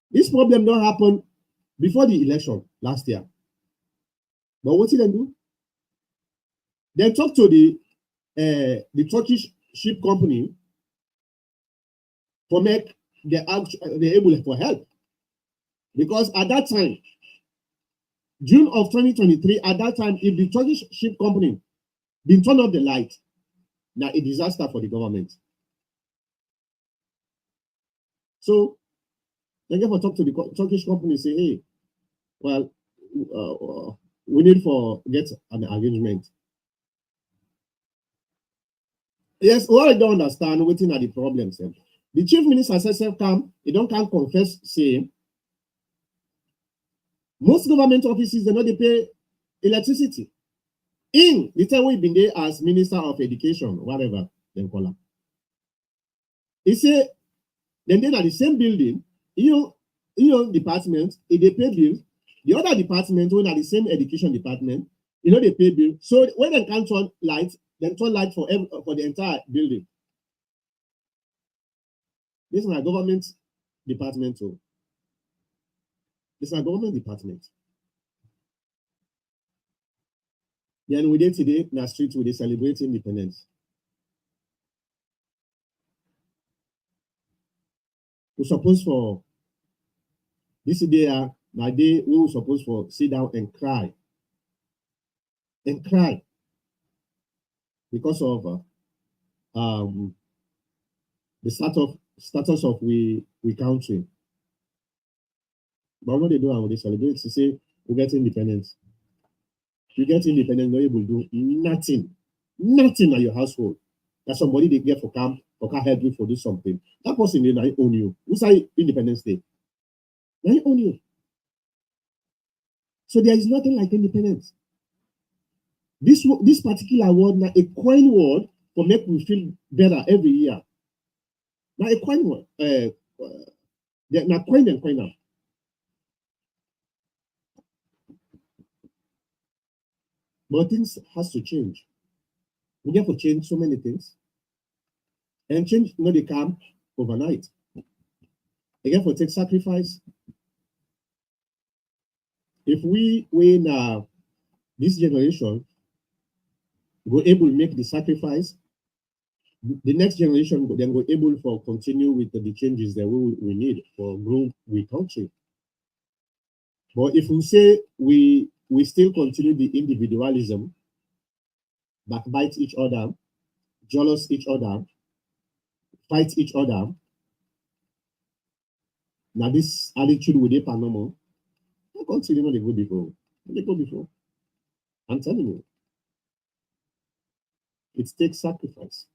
This problem don't happen before the election last year. But what did they do? They talked to the Turkish ship company for make they're able for help. Because at that time, June of 2023, at that time, if the Turkish ship company didn't turn off the light, now a disaster for the government. So they get for talk to the Turkish company, say, hey, well, we need for get an arrangement. Yes, what I don't understand, waiting at the problems. The chief minister says, come, he don't come confess, say, most government offices, they know they pay electricity. In the time we've been there as Minister of Education, whatever they call him. He said, then they're at the same building, department, if they pay bills, the other department, when at the same education department, they pay bills. So when they can't turn lights, then turn light for the entire building. This is my government department too. This is my government department. Then we did today in the street we celebrate independence. We suppose for this day, my day we were supposed for sit down and cry. And cry because of the status of we country. But what they do and they celebrate to say we get independence. You get independence, you're able to do nothing at your household. That somebody they get for camp or can help you for do something. That person they not own you. Who say Independence Day? They own you. So there is nothing like independence. This particular word now a coin word for make we feel better every year. Now a coin word. Now coin and coin now. But things has to change. We have to change so many things. And change not they come overnight. They have to take sacrifice. If we in this generation were able to make the sacrifice, the next generation then were able to continue with the changes that we need for growth we country. But if we say we still continue the individualism, backbite each other, jealous each other, fight each other. Now this attitude with the paranormal, I continue not they go before. They go before. I'm telling you. It takes sacrifice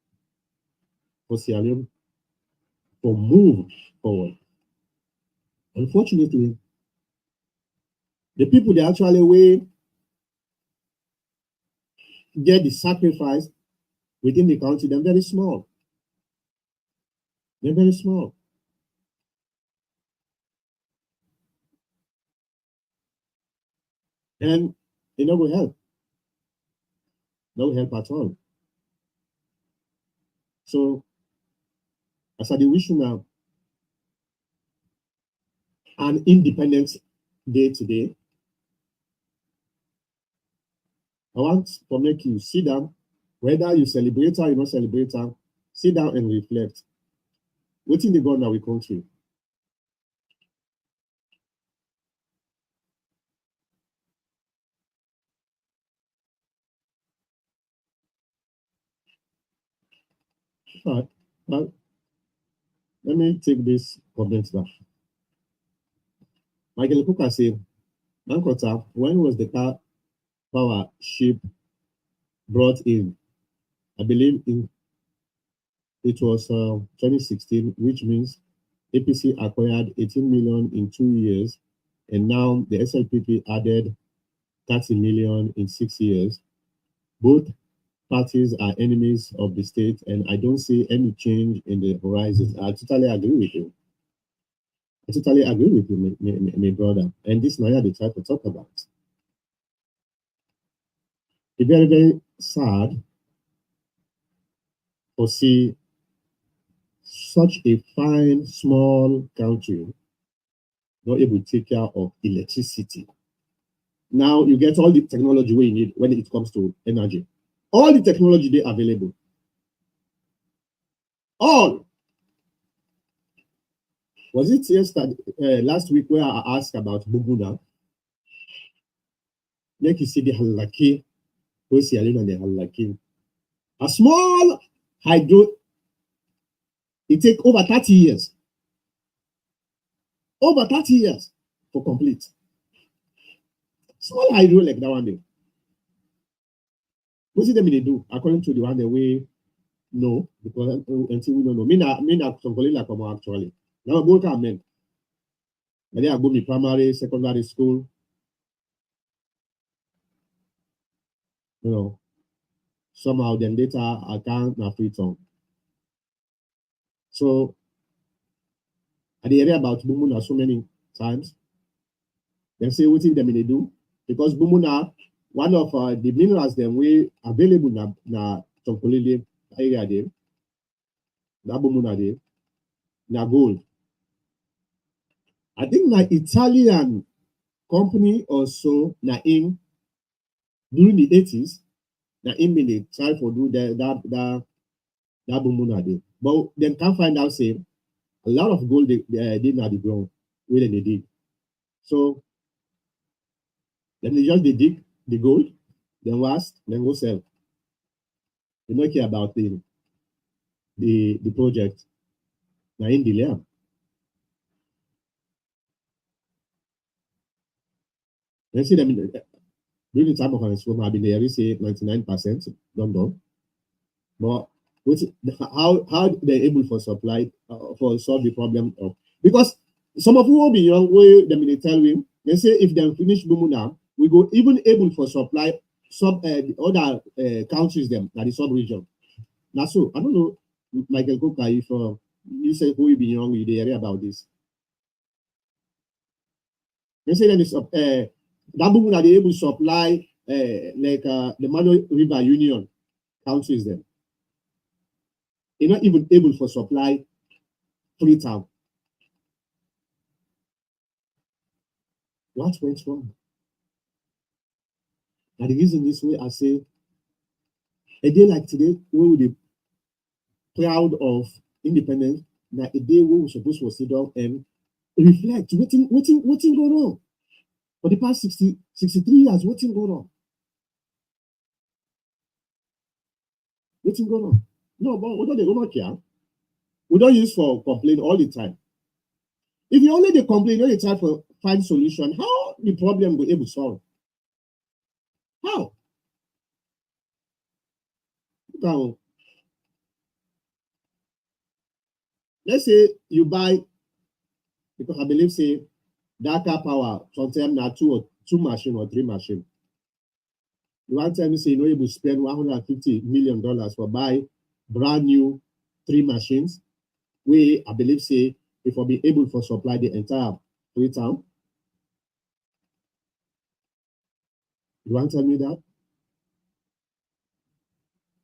for Sierra Leone to move forward. Unfortunately, the people they actually get the sacrifice within the country, they're very small. They're very small. And it not will help. No help at all. So, as I wish you now, an Independence Day today, I want to make you sit down, whether you celebrate or you not celebrate, sit down and reflect. What's in the God in our country? All right. Well, let me take this comment back. Michael Cooker said, Mankota, when was the car power ship brought in? I believe it was 2016, which means APC acquired 18 million in 2 years and now the SLPP added 30 million in 6 years. Both parties are enemies of the state, and I don't see any change in the horizon. I totally agree with you. I totally agree with you, my brother. And this now they try to talk about. It's very, very sad to see such a fine, small country not able to take care of electricity. Now you get all the technology we need when it comes to energy. All the technology they available. All. Was it yesterday, last week, where I asked about Buguna? Like you see the halaki, we see the halaki. A small hydro, it take over 30 years. Over 30 years for complete. Small hydro like that one day. What did they do according to the one the way? No, because until we don't know. Me na some colleague like actually. Now both are men. And then I go to primary, secondary school. You know, somehow then later I can't na free tongue. So I hear about Bumuna so many times. They say what them they do because Bumuna, one of the minerals them we available na Tonkolili area there. Na Bumuna there. Na gold. I think na Italian company also na in during the 80s na in they try for do that Bumuna there. But then can't find out say a lot of gold they did not the ground where they dig. So then they just they dig the gold, then wash, then go sell. They don't care about the project. Now in the land. Let's see them during the time of transform, I've been there, say 99% done. But how they're able for supply for solve the problem of because some of you will be young way them they tell you they say if they finish Bumuna, we go even able for supply other countries them that is sub region. Now so I don't know Michael Cook if you say who will be young you they area about this. They say that it's that Bumuna they able to supply like the Mano River Union countries them. They're not even able for supply Freetown. What went wrong? And the reason this way, I say, a day like today, we will be proud of independence. Now, a day we were supposed to sit down and reflect. What's going on? For the past 63 years, what's going on? What's going on? No, but we don't care. We don't use for complain all the time. If you only complain all the time for find solution, how the problem will able to solve? How? Now, let's say you buy, because I believe say data power sometimes now two machine or 3 machine. You want to tell me say you know able to spend $150 million for buy brand new 3 machines, we I believe say if we be able to supply the entire Freetown. You want to tell me that?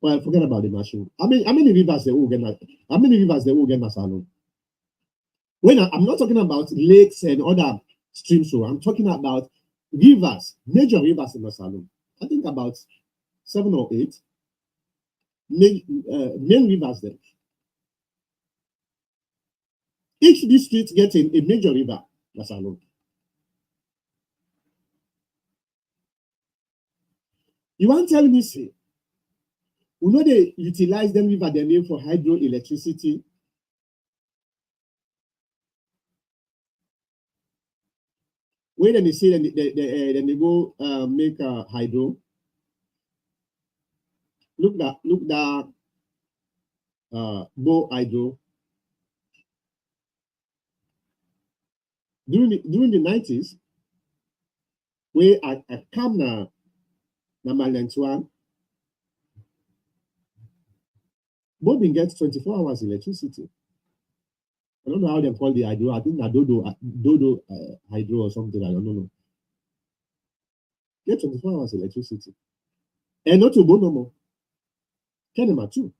Well, forget about the machine. How many rivers they will get? How many rivers they will get Masano? When I'm not talking about lakes and other streams, so I'm talking about rivers, major rivers in Masano. I think about 7 or 8 main rivers there. Each district gets a major river, Masano. You want to tell me, say, we know they utilize them river their name for hydroelectricity. When they say then they go make a hydro. Look that Bo hydro. During the 90s, where I come na Malentuan, both been get 24 hours electricity. I don't know how they call the hydro. I think Dodo hydro or something. I don't know. Get 24 hours electricity. And not to no more. Kenema too.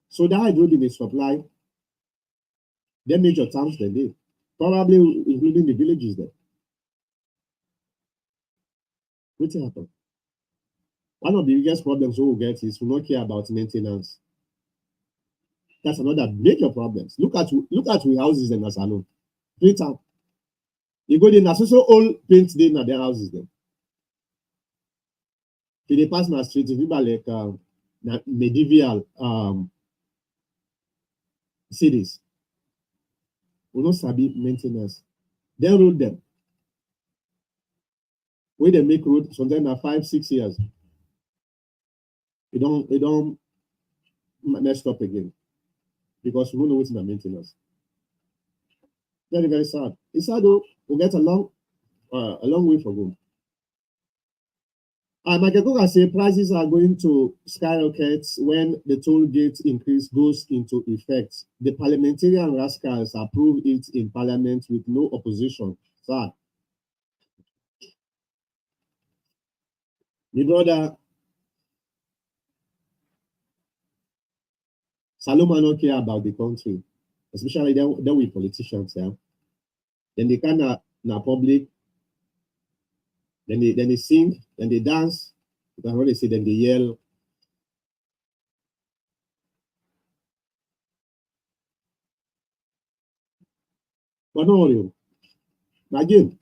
So that hydro they supply their major towns they live, probably including the villages there. What happened? One of the biggest problems we will get is we not care about maintenance. That's another major problem. Look at we houses in Asano. Three town. You go in so old paint they in their houses there. If they pass my street, if you like medieval cities, we don't sabi maintenance. Then road them. Where they make road sometimes na 5-6 years. It don't mess up again. Because we don't know what's in the maintenance. Very, very sad. It's sad though, we'll get a long way for go. Michael Coker say prices are going to skyrocket when the toll gate increase goes into effect. The parliamentarian rascals approve it in parliament with no opposition. Sad. The brother Saloma don't care about the country, especially then we politicians. Yeah? Then they kind of na public. Then they sing, then they dance. You can already see, then they yell. But no worry. Again,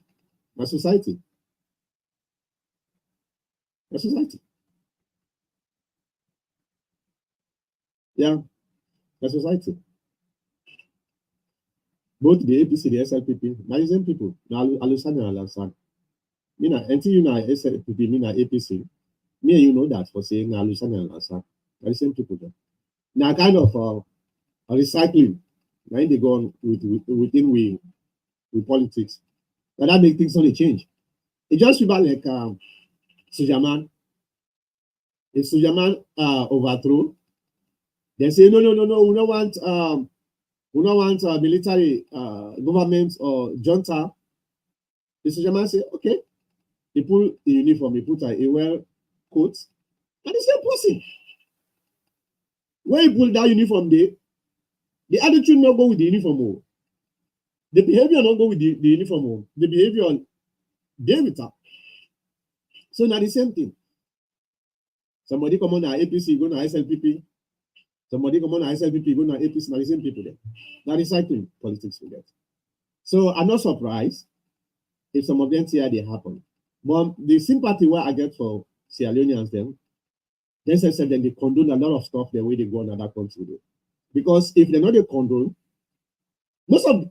my society. My society. Yeah, my society. Both the APC, the SLPP, now the same people. Now Alusan and Alasan. Until you know SLPP, APC. Me and you know that for saying Alusan and Alasan. Now the same people there. Now kind of recycling. Now they go on within we politics. But that make things only change. It just people like Sujaman. If Sujaman overthrow, they say no, we don't want military government or junta. The Sujaman say, okay, he put a uniform, he put a wear coat, and the same person. When he pull that uniform there, the attitude not go with the uniform. The behavior not go with the uniform. The behavior there with her. So now the same thing. Somebody come on APC, go to SLPP. Somebody come on SLPP, go to APC. Now the same people there. Now recycling politics we get. So I'm not surprised if some of them see how they happen. But the sympathy where I get for Leoneans them, they said then they condone a lot of stuff the way they go on other country. Because if they're not a condone, most of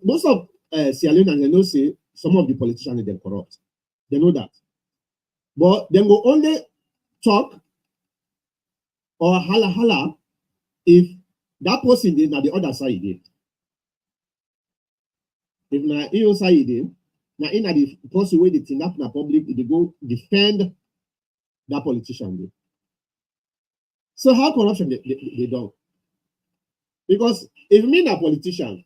Leoneans they know say some of the politicians they corrupt. They know that. But they will only talk or holla if that person is on the other side. If na in side, now in the person way they think up in the public, they go defend that politician. So how corruption they don't? Because if me a politician,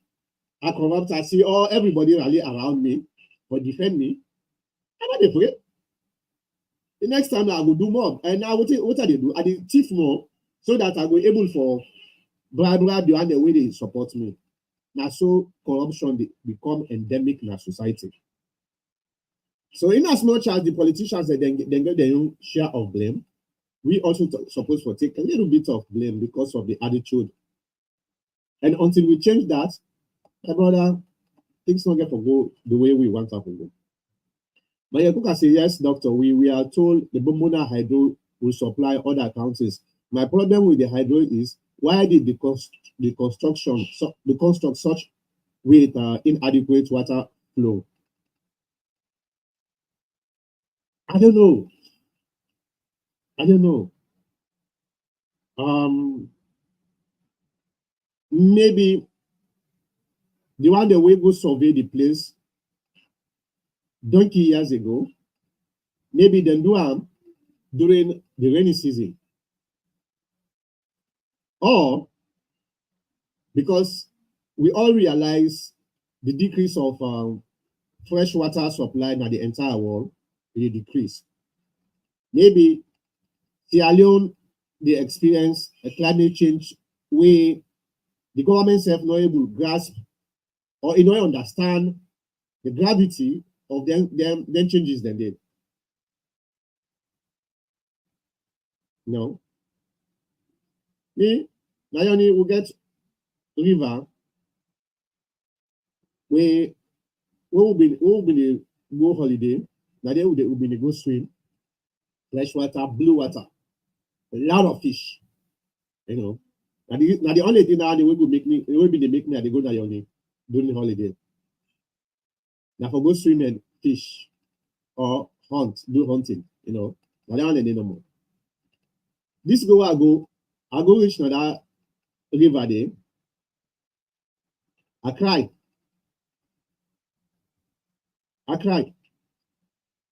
I corrupt, I see everybody rally around me for defend me, I'm not afraid. The next time I will do more. And now what I do? I do thief more so that I will able for bribe the one the way they support me. Now so corruption become endemic in our society. So in as much as the politicians then get their own share of blame, we also supposed to take a little bit of blame because of the attitude. And until we change that, my brother, things not get to go the way we want to go. But Yakuka say, yes, doctor, we are told the Bombona hydro will supply other counties. My problem with the hydro is why did the construct such with inadequate water flow? I don't know. Maybe the one that we go survey the place donkey years ago, maybe then do them during the rainy season. Or because we all realize the decrease of fresh water supply in the entire world will decrease. Maybe Sierra Leone, they experience a climate change where the government self not able to grasp or not understand the gravity of them changes they did. No. Me, Nayoni will get river where will be the go holiday. Now they will be the go swim, fresh water, blue water, a lot of fish. You know. Now the only thing that they will make me that they go Nayoni during the holiday. Now for go swim and fish or do hunting, you know. Now they don't need no more. This go I go reach another river there. I cried.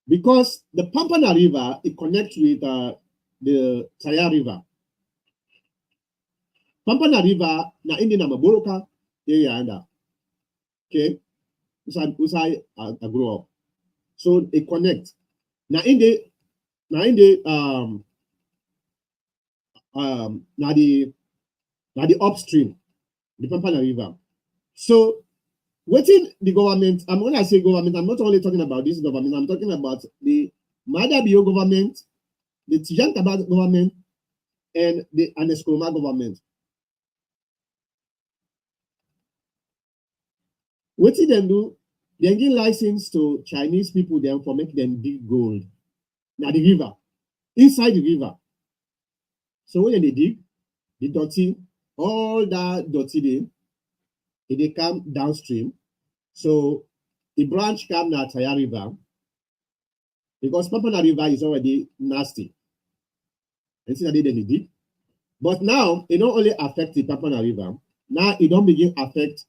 Because the Pampana River, it connects with the Taya River. Pampana River, na indi na Maboroka, area under. Okay? Usai I grow up. So it connects. Na the upstream, the Pampana River. So within the government, when I say government, I'm not only talking about this government, I'm talking about the Madabio government, the Tijantaba government, and the Eskroma government. What did they do? They give license to Chinese people then for making them dig gold. Now the river, inside the river. So when they dig, the dirty, all that dirty they come downstream. So the branch come to Taya River because Pampana River is already nasty. And see that they dig. But now it not only affect the Pampana River, now it don't begin affect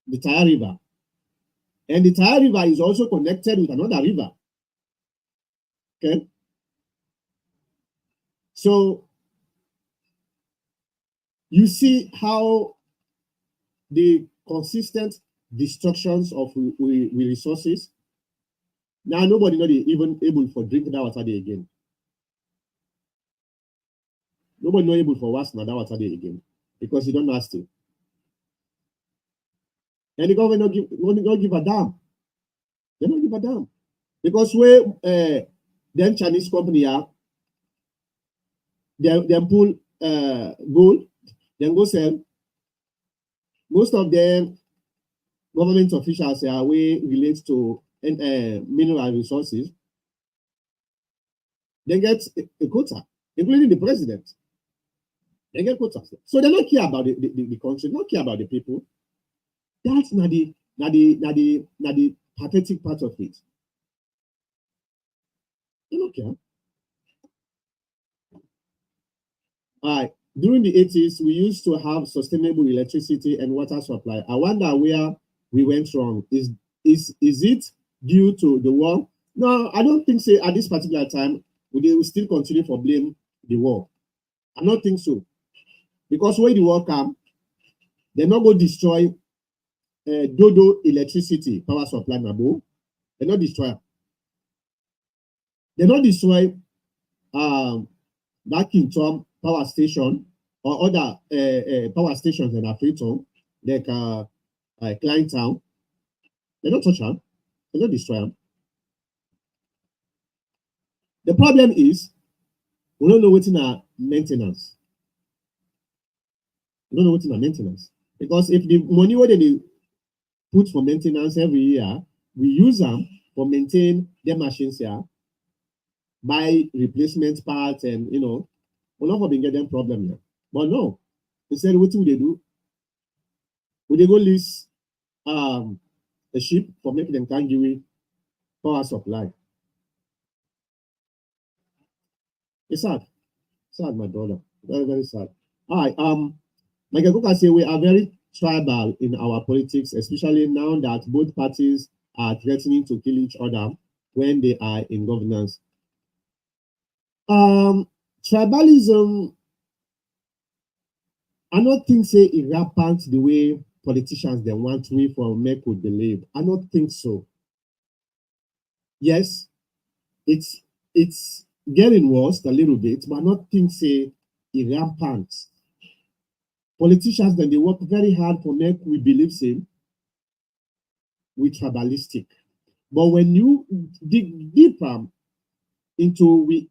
the Taya River. And the Taya River is also connected with another river. Okay. So you see how the consistent destructions of resources. Now nobody not even able for drink that water there again. Nobody not able for wash that water there again because it don't nasty. And the government not give a damn. They don't give a damn because where them Chinese company are, they pull gold, then go sell. Most of them government officials are way relates to mineral resources. They get a quota, including the president. They get quotas. So they don't care about the country, don't care about the people. That's not the pathetic part of it. They don't care. All right. During the 80s, we used to have sustainable electricity and water supply. I wonder where we went wrong. Is it due to the war? No, I don't think so. At this particular time, we will still continue to blame the war. I don't think so. Because when the war comes, they're not going to destroy Dodo electricity power supply Nabo. They're not destroy. They're not destroy that Kingdom power station or other power stations in Africa, like Klein Town. They don't touch them. They don't destroy them. The problem is we don't know what's in our maintenance. We don't know what's in our maintenance. Because if the money what they put for maintenance every year, we use them for maintain their machines here, buy replacement parts, and we're not going to get them problem here. But no, instead, what do they do? Would they go lease a ship for making them Kangiwi power supply? It's sad. Sad, my brother. Very, very sad. All right. Like I say, we are very tribal in our politics, especially now that both parties are threatening to kill each other when they are in governance. Tribalism, I don't think say it rampant the way politicians they want me from make would believe. I don't think so. Yes, it's getting worse a little bit, but I don't think say it rampant. Politicians then they work very hard for make we believe same with tribalistic. But when you dig deeper into we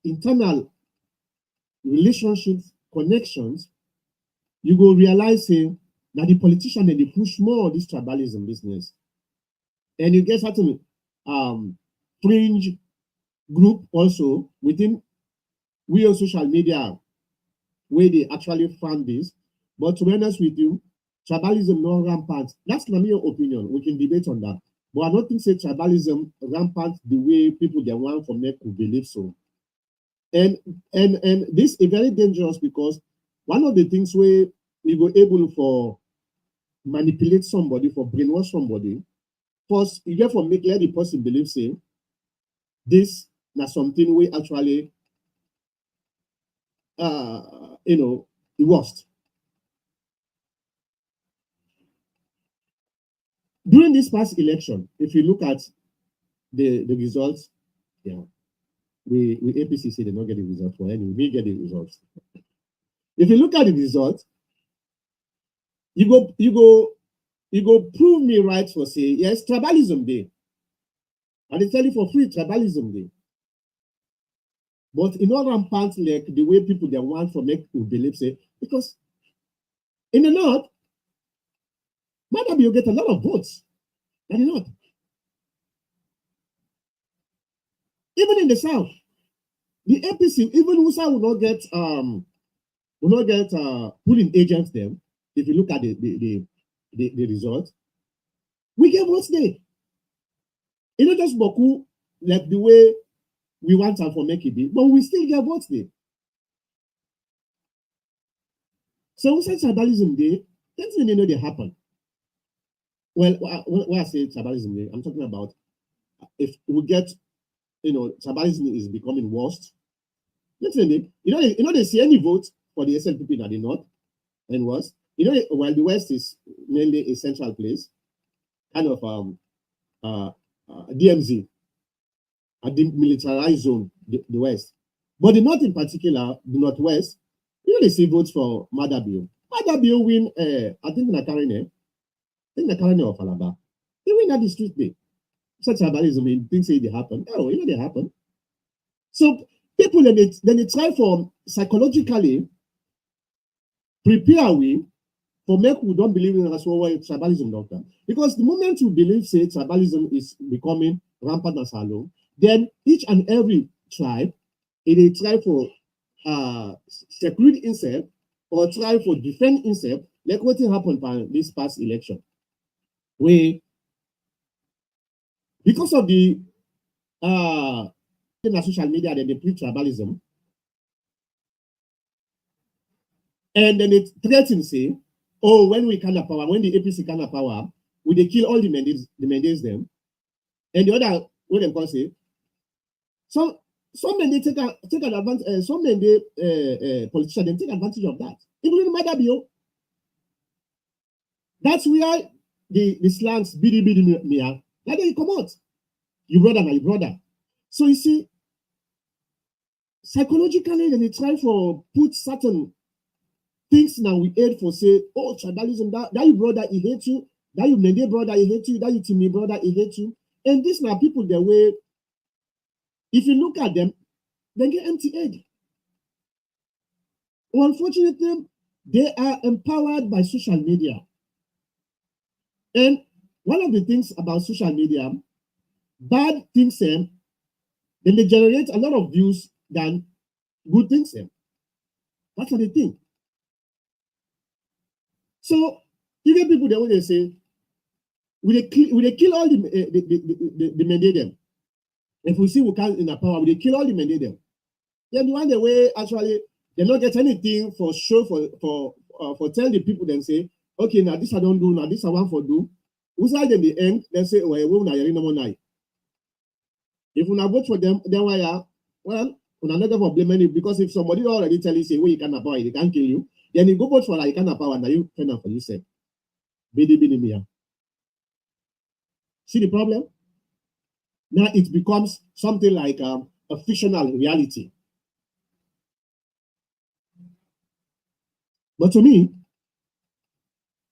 internal relationships, connections, you go realize that the politician they push more this tribalism business. And you get certain fringe group also within we on social media where they actually fund this. But to be honest with you, tribalism not rampant. That's my opinion. We can debate on that. But I don't think say tribalism rampant the way people they want from make could believe so. And this is very dangerous because one of the things where we were able for manipulate somebody, for brainwash somebody, first you get for make let the person believe say this is something we actually the worst. During this past election, if you look at the results, yeah, we APC say they don't get the results for any, we get the results. If you look at the results, you go prove me right for say yes, tribalism day. And they tell you for free tribalism day. But in all rampant like the way people they want for make you believe say, because in the north, Madam, you get a lot of votes. And the north. Even in the south, the APC, even USA will not get pulling agents them. If you look at the result, we get votes there. It's not just Boku like the way we want to for make it be, but we still get votes there. So we say tribalism day, that's when you know they happen. Well, when I say tribalism day, I'm talking about if we get, tribalism is becoming worse. Let's say, they see any vote for the SLPP in the north and worse. While the west is mainly a central place, kind of DMZ, a demilitarized zone, the west. But the north in particular, the northwest, they see votes for Madabio. Madabio win, I think in the Karine of Alaba. They win at the street day. Such tribalism, things say they happen. Oh, they happen. So people then they try for psychologically prepare we for make who don't believe in as well tribalism doctor. Because the moment you believe say tribalism is becoming rampant as alone, then each and every tribe they try for security itself or try for defend itself, like what happened by this past election. Where because of the social media, then they preach tribalism, and then it threatens say, oh, when we can power, when the APC can power, we they kill all the mandates them, and the other what they can say, some men they take an advantage, some men they politicians they take advantage of that, including Madabio. That's where the slangs bidi mia. Like they come out. Your brother, my brother. So you see, psychologically, then they try for put certain things now we aid for say, oh, tribalism, that your brother, he hates you, that your Mende brother, he hates you, that your Timmy brother, he hates you. And this now people the way, if you look at them, they get empty-headed. Well, unfortunately, they are empowered by social media. And one of the things about social media, bad things, then they generate a lot of views than good things. That's what they think. So you get people that when they say, we kill all the mandate them. If we see we can't in a power, we kill all the mandate them. Then the one the way actually they not get anything for show for tell the people then say, okay, now this I don't do, now this I want for do. Who's like in the end, they say, well, we will not no more night. If you not vote for them, then why are well, you're not going to blame any because if somebody already tell you say well, you can't power, they can't kill you, then you go vote for like you can't power, now you turn up for yourself. See the problem? Now it becomes something like a fictional reality. But to me,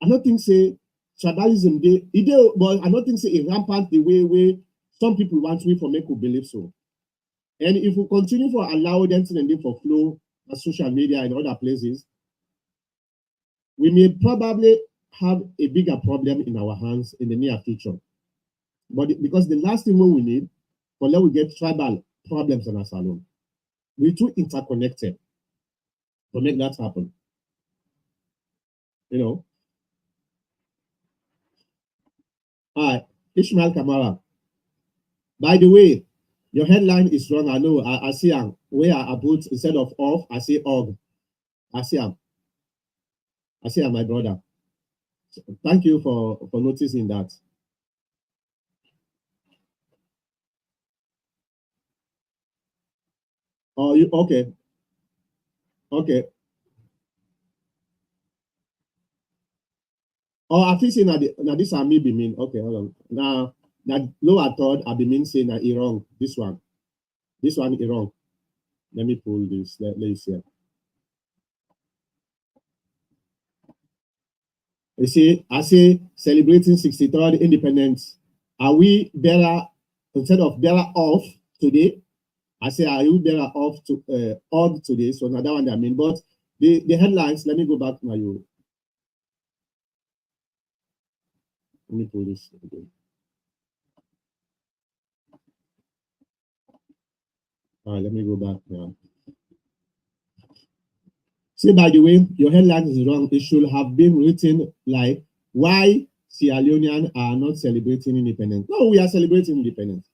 I don't think say tribalism but I don't think say it rampant the way some people want me for make we believe so. And if we continue for allow them to for flow on social media and other places, we may probably have a bigger problem in our hands in the near future. But because the last thing we need, for let we get tribal problems in our salon, we're too interconnected to make that happen. You know. All right, Ishmael Kamara. By the way, your headline is wrong. I know. I see where I put instead of off, I say og. I see my brother. So thank you for noticing that. Oh, you okay? Okay. Oh, I think now this are me be mean. Okay, hold on. Now lower third I be mean say now wrong. This one is wrong. Let me pull this. Let's see. You see, I say celebrating 63rd independence. Are we better instead of better off today? I say, are you better off to odd today? So now that one I mean, but the headlines. Let me go back now. Let me pull this again. All right, let me go back now. See, by the way, your headline is wrong. It should have been written like, why Sierra Leoneans are not celebrating independence. No, we are celebrating independence.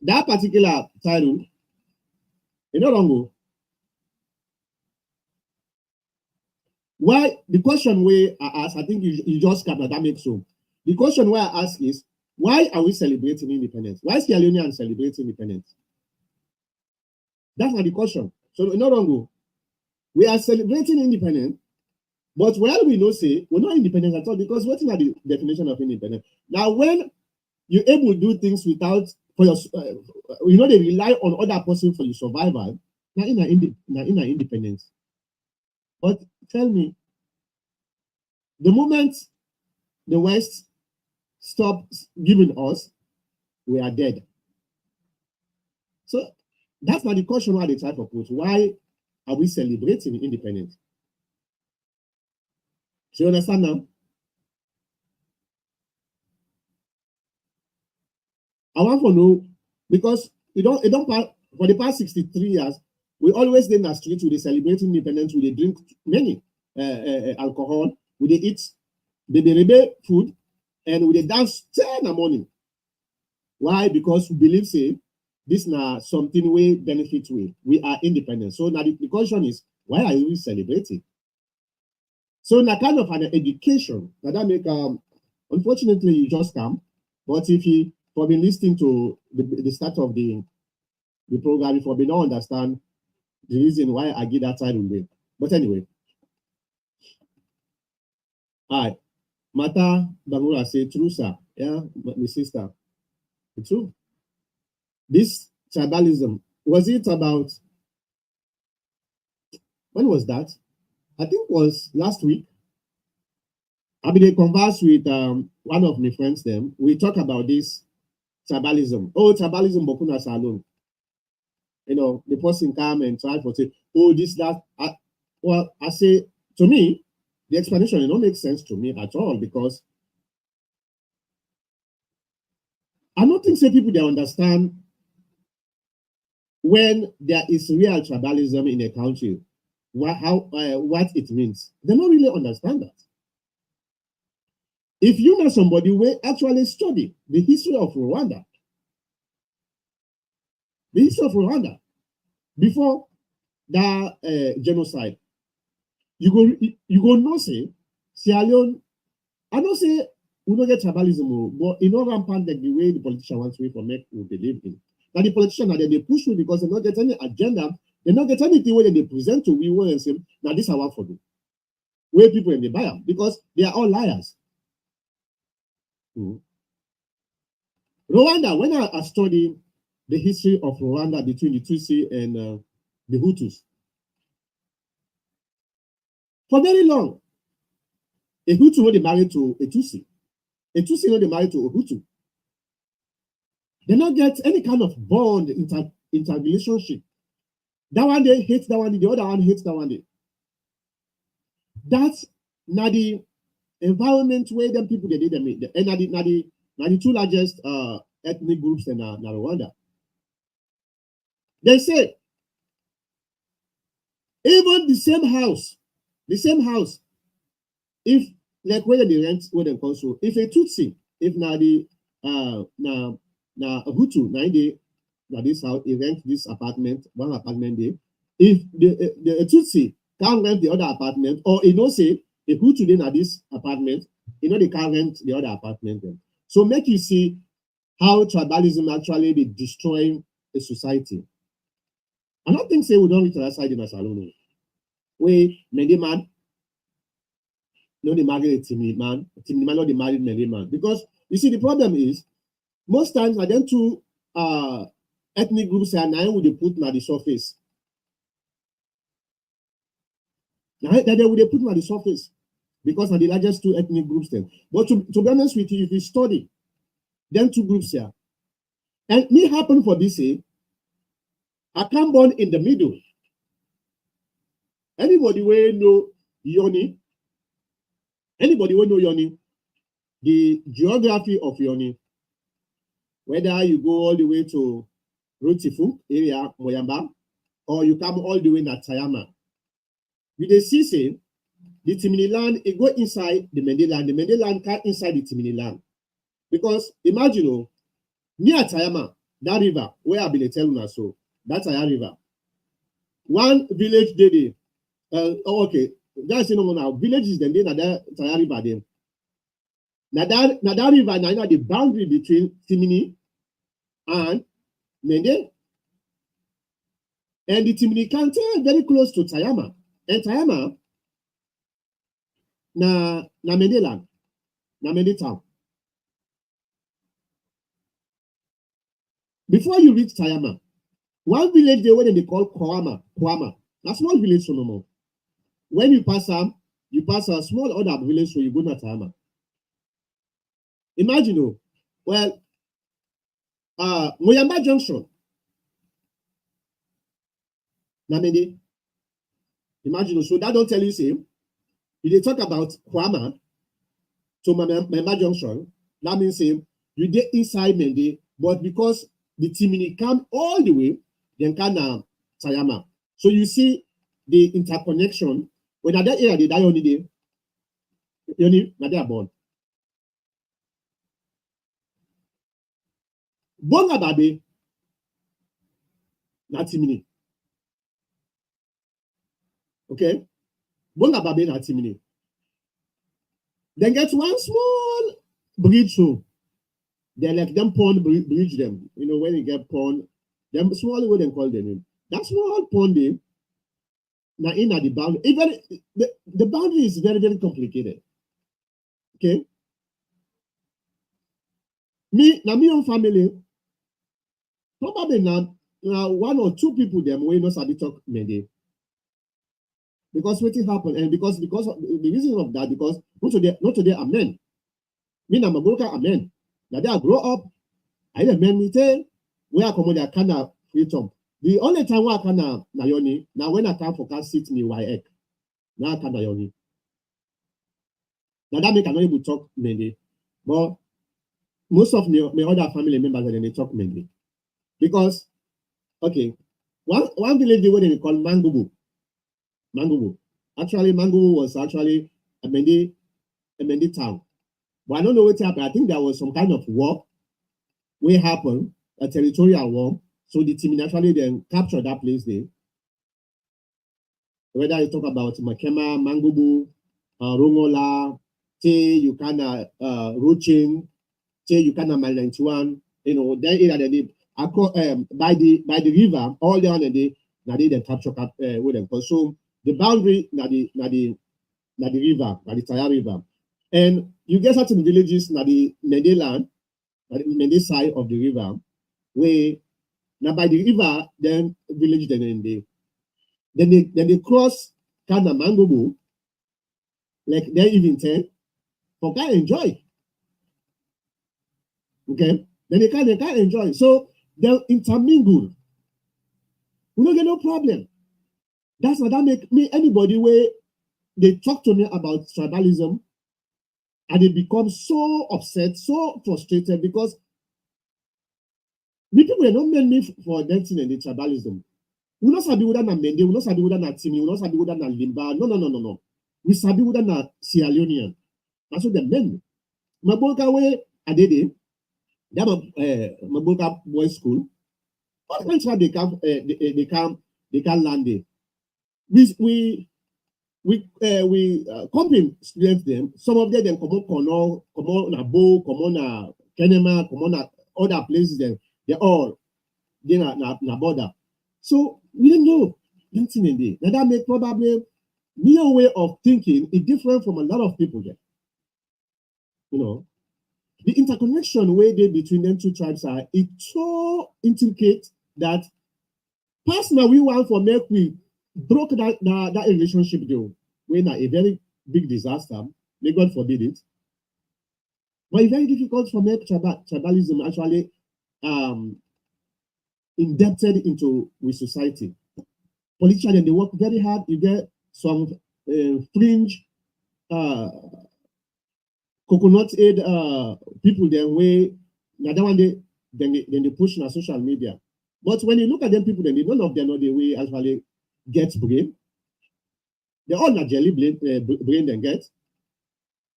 That particular title, you know, wrong. Why the question where I ask, I think you just captured that makes so. The question where I ask is, why are we celebrating independence? Why is Sierra Leoneans celebrating independence? That's not the question. So no wrong. We are celebrating independence, but while we know say we're not independent at all because what's not the definition of independence? Now, when you're able to do things without for your, they rely on other person for your survival. Now in an independence. But tell me, the moment the West stops giving us, we are dead. So that's not the question why they try to put. Why are we celebrating independence? Do you understand now? I want to know because it don't for the past 63 years, we always in the streets with celebrating independence, we drink many alcohol, we eat baby food, and we dance 10 in the morning. Why? Because we believe say this now something we benefit with. We are independent. So now the question is, why are we celebrating? So now kind of an education that make unfortunately you just come, but if you have been listening to the start of the program, if you have not understand the reason why I give that title away. But anyway. All right. Mata Bangura say true, sir. Yeah, my sister. It's true. This tribalism, was it about when was that? I think it was last week. I been converse with one of my friends them. We talk about this tribalism. Oh, tribalism Bokuna Salon. You know, the person come and try to say, oh, this, that. I say, to me, the explanation it don't make sense to me at all because I don't think say people they understand when there is real tribalism in a country, what it means. They don't really understand that. If you know somebody will actually study the history of Rwanda, before that genocide, you go know say Sierra Leone. I don't say we don't get tribalism, but in all rampant like the way the politician wants to for make we believe in. Now the politician they push you because they don't get any agenda, they don't get anything where they present to we and say, now this I want for you. Where people in the buyer because they are all liars. Rwanda, when I study the history of Rwanda between the Tutsi and the Hutus, for very long, a Hutu know they married to a Tutsi. A Tutsi know they married to a Hutu. They don't get any kind of bond, interrelationship. That one day hates that one day, the other one hates that one day. That's not the environment where them people they did them. And not the two largest ethnic groups in Rwanda. They say even the same house, if like where they rent, where they console, if a Tutsi, if na the na Hutu, na this house, he rent this apartment, one apartment there. If the Tutsi can't rent the other apartment, or say a Hutu then at this apartment, they can't rent the other apartment then. So make you see how tribalism actually be destroying a society. I don't think say we don't reach that side in a salon. We Mende man, no they marry a Timmy man, not the married Mende man. Because you see the problem is most times I then two ethnic groups are now would they put on the surface. Now that they would they put on the surface because are the largest two ethnic groups then. But to be honest with you, if you study them two groups here, and me happen for this I come born in the middle. Anybody will know Yoni? Anybody will know Yoni? The geography of Yoni. Whether you go all the way to Rotifu area, Moyamba, or you come all the way to Tayama. With the see the Timini land, it go inside the Mende land. The Mende land can't inside the Timini land. Because imagine, near Tayama, that river, where I been telling us so, that's a river. One village did okay, that's now. Villages then they that Taya river then. Now that river now the boundary between Timini and Mende. And the Timini County very close to Tayama. And Tayama na Mende land, na Mende town. Before you reach Tayama, one village there where they call Kwama. That's small village so no more. When you pass a small other village so you go to Tayama. Imagine, Moyamba Junction. Namede. Imagine, so that don't tell you say, if they talk about Kwama to Moyamba Junction, that means say you get inside Mende, but because the Timini come all the way, then can Tayama. So you see the interconnection. When at that area they die only day, na they are born. Bonga babe, na Timini. Okay? Bonga babe na Timini. Then get one small bridge so. They like them pond bridge them. When you get pond, them small what they call them. That small pond there, now in the boundary. Even the boundary is very, very complicated. Okay. Me own family, probably now one or two people them will not sabi talk Mende. Because what happened, and because of the reason of that, because not today are men. Me na Magoka are men. Now they grow up, I the men meeting, where I come their kind of freedom. The only time where I can na Yoni, now when I come for can sit me why now I can na Yoni. Now that make I not able to talk Mende. But most of my other family members they talk Mende. Because okay, one village they call Mangubu. Actually, Mangubu was actually a Mende town. But I don't know what happened. I think there was some kind of war where happened, a territorial war. So the team actually then captured that place there. Whether you talk about Makema, Mangubu, Rongola, say you can roaching, say you can mile 91, you know, then they by the river, all down the capture with them. So the boundary the river, the Taya River. And you get certain villages na the Mende land, the Mende side of the river, where now by the river, then village then they cross Kana Mangobo, like they even 10, for can enjoy. Okay, then they can enjoy. So they intermingle. We don't get no problem. That's what that make me anybody where they talk to me about tribalism and they become so upset, so frustrated because the people are not meant me for dancing and the tribalism. We not sabi whether na Mende, we not sabi whether na Timi, we not sabi whether na Limba. No. We sabi whether na Leoneans. That's what they meant. Mabolka way Adede, they have Mabolka boys school. All kinds of they can land there. We comping students them. Some of them come on na Bo, come on na Kenema, come on na other places. They all they na border. So we don't know nothing in there. Now that make probably new way of thinking is different from a lot of people there. You know, the interconnection way there between them two tribes are it's so intricate that personally we want for make we broke that relationship though when a very big disaster, may God forbid it. But it's very difficult for make tribalism actually indebted into with society. Politicians and they work very hard. You get some fringe coconut aid people their way. Another one then they push on social media. But when you look at them people, then none of them know the way actually get brain. They all not jelly brain then get.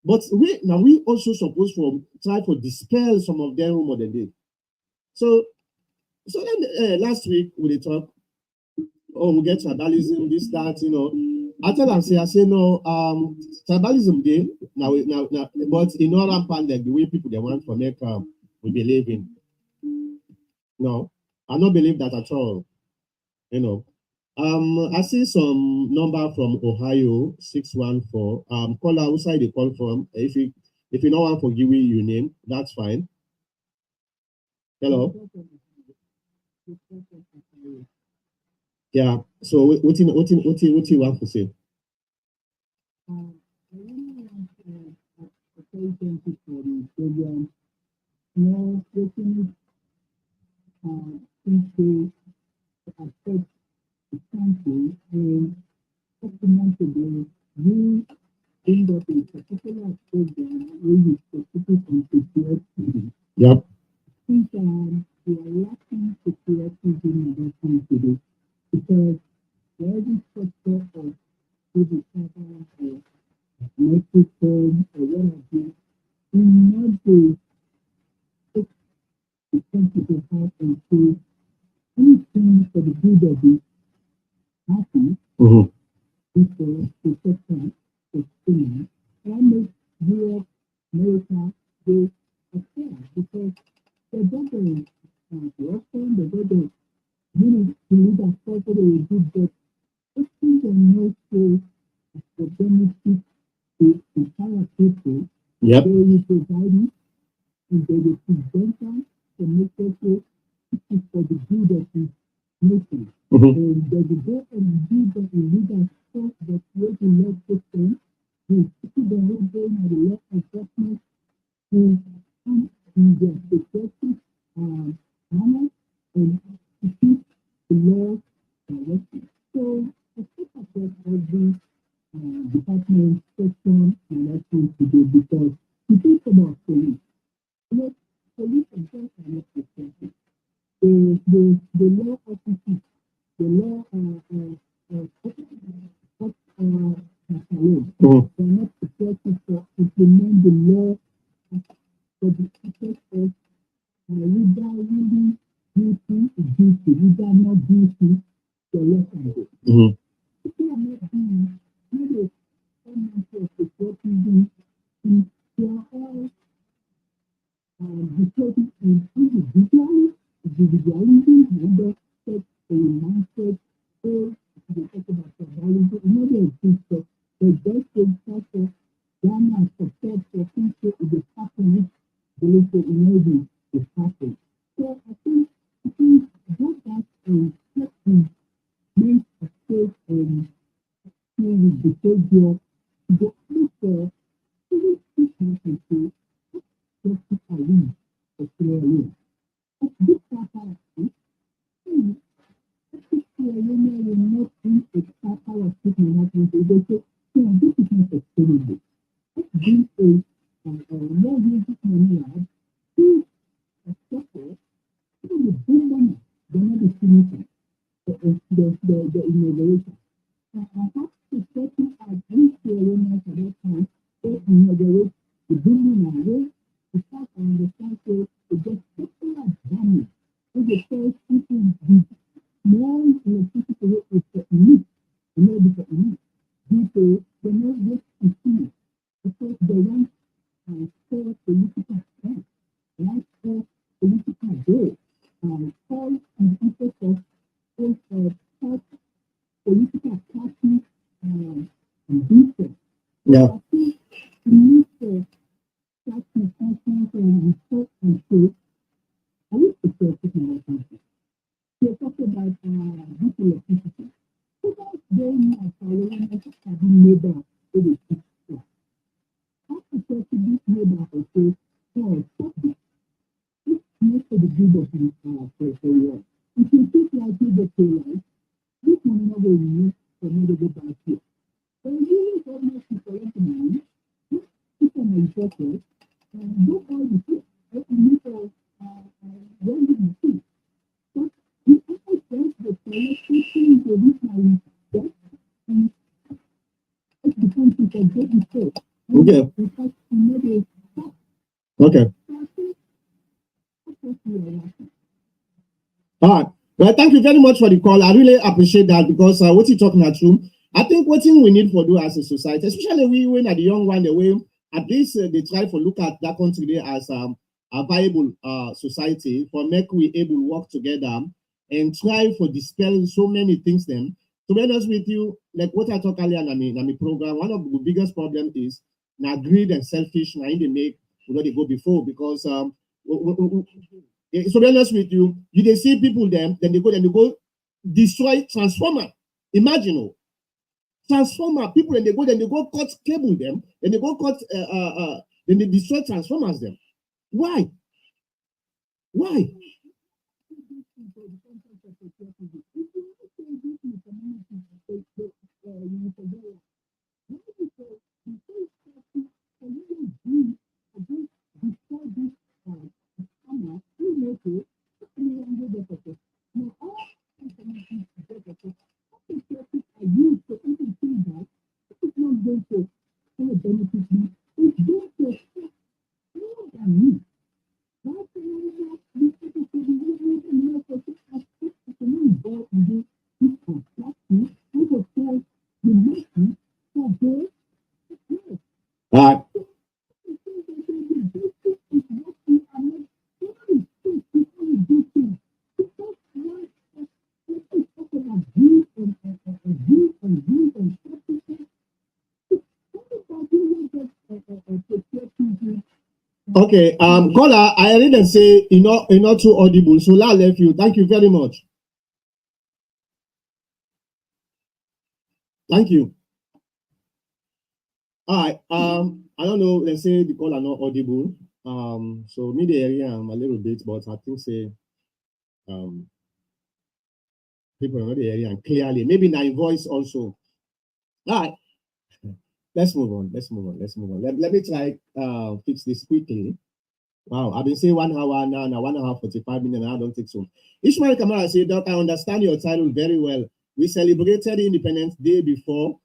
But we also supposed to try to dispel some of them more than they. So then last week we talk, we get tribalism, this, that, you know. I tell them, I say no, tribalism day now, but in other part, like the way people they want to make we believe in. No, I don't believe that at all. You know. I see some number from Ohio 614. Call outside the call from. If you don't want to give me your name, that's fine. Hello. Yeah. So what you want to say? The country and 6 months ago, you end up in a particular program where you specific on patriotism. Yep. I think we are lacking patriotism in that country because every sector of civil servant or Mexico or what have you, we not to take the country to heart and say anything for the good of the happy people to protect the thing and make Europe, America go affair because they're going to Western, they're going to lead us forward a good but if things are not so the benefit to entire people, yep. They will provide it and they will present them to make it for the good of the nation. And they will go and do that and lead us so that we will not take them. We people that will go and the law enforcement to come in their protective manner and to keep the law directed. So I think that every department section election today because you think about police. You know, police and just are not protected. The law officers, the law they're not protected for implement the law for the effect of leader really duty, leader not duty, the law can go. People are not doing maybe some of patriotism in because individuality, number set a mindset, or they talk about tribalism, another thing that the best factor, Ghana success for future is the happening, believe it maybe is happening. So I think that certain makes a state with behavior the future even if you can say justify for clearly. This power will not be a power statement that they say, this is not sustainable. Let's bring a more music money out to a sector, even the big money, they're not the solution, the innovation. And I have to certain as any Leoneans at that time, they inaugurate the building and way to start and understand so to get secular damage. So the first people with more electricity is the elite, the elite, due to the not yet continue because they want for political strength, right for political goals, all in the interest of political party ambition. Yeah. I think we need to start to function and respect and show. I used to say this in my country. They talked about this electricity. Without very much Colonialism have been neighbor to the people. How to talk to this neighbor and say, oh, stop this. It's not for the good of for you. If you think like you the pay, this money not will use for me to go back here. So you government to collect the money, people are interested, and do all the things. You need to when you see. But you also sense the collecting to this money, and it becomes a great mistake. Okay. Because maybe Okay. All right. Well, thank you very much for the call. I really appreciate that because what you're talking about, true. I think what we need to do as a society, especially we when at the young one, the way at least they try to look at that country there as a viable society for make we able to work together and try for dispel so many things. Then, to be honest with you, like what I talked earlier in my program, one of the biggest problems is now greed and selfish. Now they make they go before because so to be honest with you, they see people then they go destroy transformer. Imagine transformer people and they go cut cable them, then they go cut then they destroy transformers them. Why? Why? Okay, caller, I read and say you're not too audible, so I'll left you. Thank you very much. Thank you. All right. I don't know. Let's say the caller not audible. So me the area a little bit, but I think say people know the area and clearly. Maybe my voice also. All right. Let's move on. Let me try fix this quickly. Wow, I've been saying 1 hour now 1 hour 45 minutes. I don't think so. Ishmael Kamara said, Doc, I understand your title very well. We celebrated Independence Day before,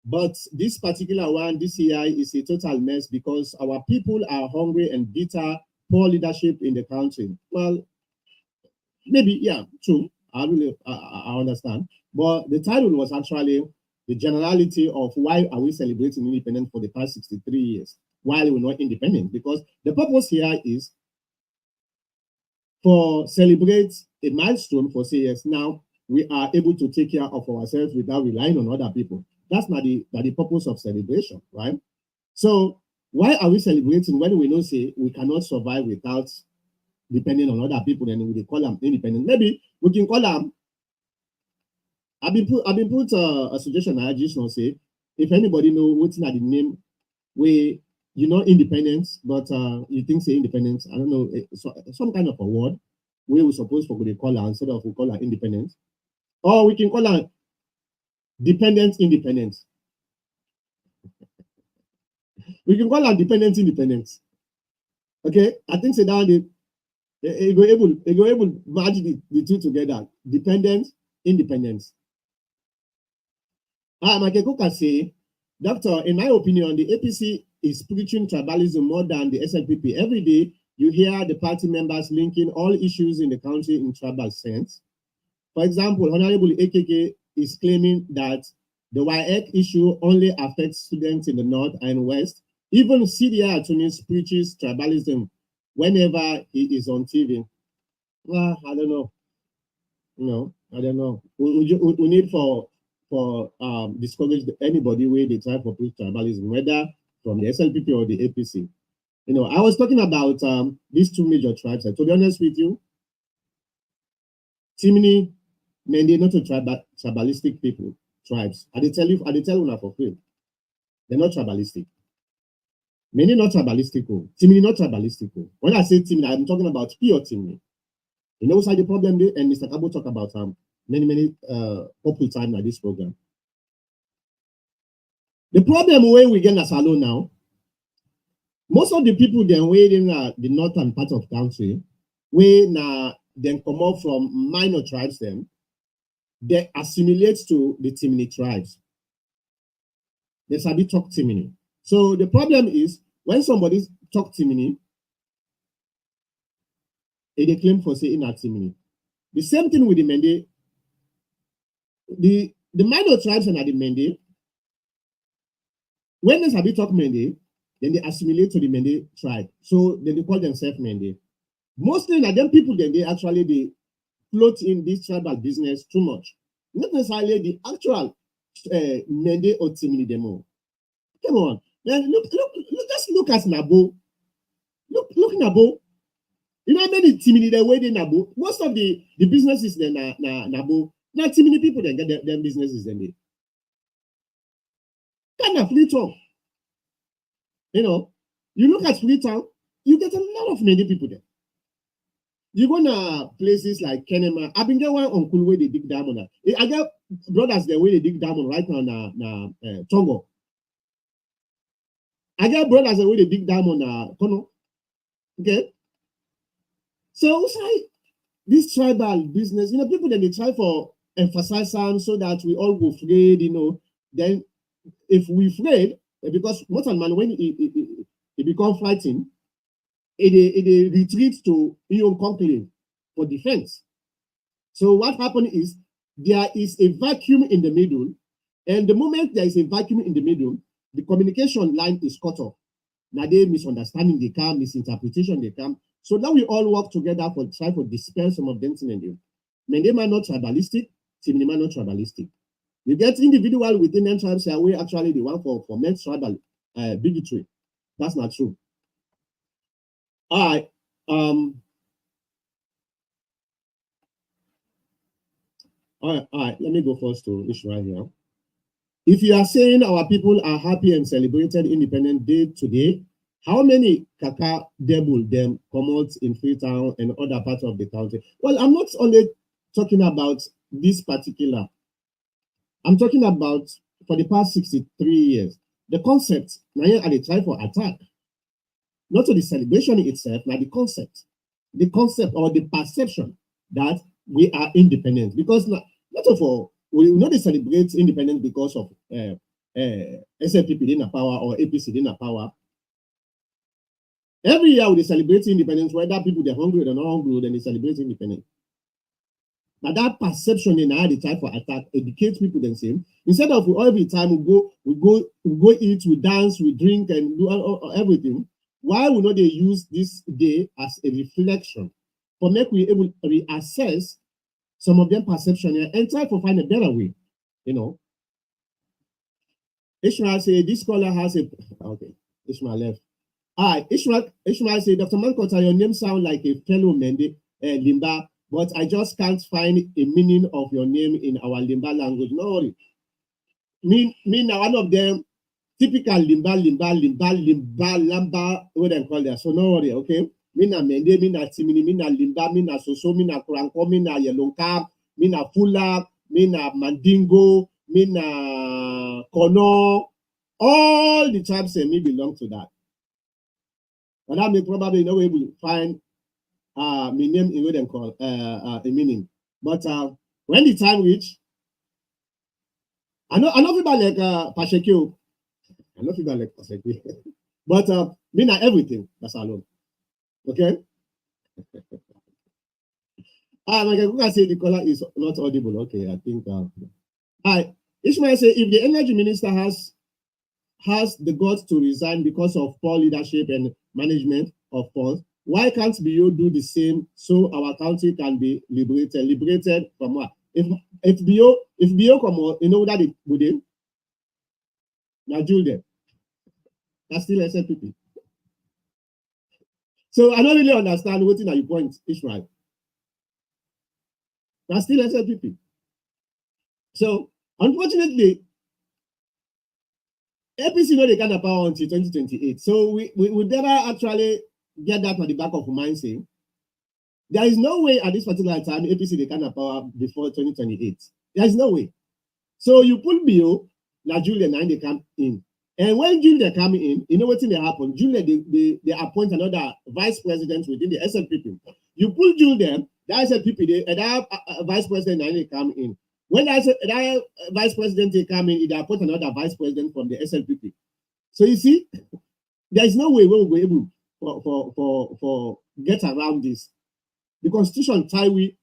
but this particular one, this year, is a total mess because our people are hungry and bitter, poor leadership in the country. Well, maybe, yeah, true. I understand. But the title was actually the generality of why are we celebrating independence for the past 63 years while we're not independent, because the purpose here is for celebrate a milestone for say yes, now we are able to take care of ourselves without relying on other people. That's not the purpose of celebration, right? So why are we celebrating when we know say we cannot survive without depending on other people? Then we call them independent. Maybe we can call them. I've been put a suggestion. I just want to say, if anybody know what's not the name where you know independence, but you think say independence, I don't know, some kind of a word where we supposed to call her instead of we call her independence, or we can call her dependent independence. We can call her dependent independence. Okay, I think say that it go able merge the two together. Dependent independence. Makeko can say, Doctor, in my opinion, the APC is preaching tribalism more than the SLPP. Every day, you hear the party members linking all issues in the country in tribal sense. For example, Honorable AKK is claiming that the WAEC issue only affects students in the North and West. Even CDI attorneys preaches tribalism whenever he is on TV. Well, I don't know. No, I don't know. We need for discourage anybody where they try for preach tribalism, whether from the SLPP or the APC. You know, I was talking about these two major tribes. And to be honest with you, Timini, Mende, not a tribalistic people, tribes. I tell you now for free. They're not tribalistic. Many not tribalistic. Timini not tribalistic. When I say Timini, I'm talking about pure Timini. You know what's the problem there? And Mr. Kabo talk about many couple times at this program. The problem where we get as alone now, most of the people then where in the northern part of the country, where now then come out from minor tribes, then they assimilate to the Timini tribes. They sabi talk Timini. So the problem is when somebody talk Timini, they claim for saying that Timini. The same thing with the Mende. The minor tribes and the Mende, when they sabi talk Mende, then they assimilate to the Mende tribe. So then they call themselves Mende. Mostly now them people then they float in this tribal business too much. Not necessarily the actual Mende or Timini demo. Come on. Then just look at Nabo. Look Nabo. You know how many Timini the way they Nabo? Most of the businesses then Nabo. Now Timini people then get their businesses then they. Kind of Freetown. You know, you look at Freetown, you get a lot of many people there. You go to places like Kenema. I've been there one uncle where they dig diamond. I got brothers there where they dig diamond right now na Tongo. I got brothers there where they dig diamond na Kono. Okay. So this tribal business, you know, people then they try for emphasize so that we all go afraid, you know. Then if we afraid, because most of the man when it become fighting, it retreats to your conclave for defense. So what happened is there is a vacuum in the middle, and the moment there is a vacuum in the middle, the communication line is cut off. Now they misunderstanding they come, misinterpretation they come. So now we all work together for try to dispel some of them in you. Mende man not tribalistic, Timini man not tribalistic. You get individual within them tribes here where actually they want for men's tribal bigotry. That's not true. All right. All right. Let me go first to issue right here. If you are saying our people are happy and celebrated Independence Day today, how many Kaka devil them come out in Freetown and other parts of the country? Well, I'm not only talking about this particular. I'm talking about for the past 63 years. The concept, now they try for attack. Not to the celebration itself, now the concept or the perception that we are independent. Because not for we not celebrate independence because of SLPP in power or APC in power. Every year we celebrate independence, whether people they're hungry or not hungry, then they celebrate independence. Now that perception in how they try for attack educates people themselves. Instead of every time we go eat, we dance, we drink, and do everything. Why would not they use this day as a reflection for make we able to reassess some of them perception and try to find a better way, you know. Ishmael say this scholar has a okay. Ishmael left. Ishmael say, Dr. Mankota, your name sound like a fellow Mende Limba, but I just can't find a meaning of your name in our Limba language. No worry. Me now one of them typical Limba, Lamba, what they call that. So no worry, okay. Me na Mende, me na Timini, me na Limba, me na Soso, me na Kuranko, me na Yelonka, me na Fula, me na Mandingo, me na Kono. All the tribes say me belong to that. And that may probably no able to find my name in what they call a meaning. But when the time reach, I know people like Pashekio. I know people like Pashekio. But me not everything, that's alone. Okay? My guy say the color is not audible. Okay, I think Ishmael say if the energy minister has the guts to resign because of poor leadership and management of funds, why can't BO do the same so our country can be liberated? Liberated from what? If BO come on, you know that it would in? Now Julia. That's still SLPP. So I don't really understand what are your point, Ishmael. That's still SLPP. So unfortunately, APC know they can't power until 2028. So we would never actually get that on the back of mind saying there is no way at this particular time APC they can't power before 2028. There is no way. So you put BO, now Julia 9 they come in. And when Julia come in, you know what's in the happen? Julia they appoint another vice president within the SLPP. You pull Julia, the SLPP, that vice president 9 they come in. When that vice president they come in, they appoint another vice president from the SLPP. So you see, there is no way we will be able for get around this. The constitution tie we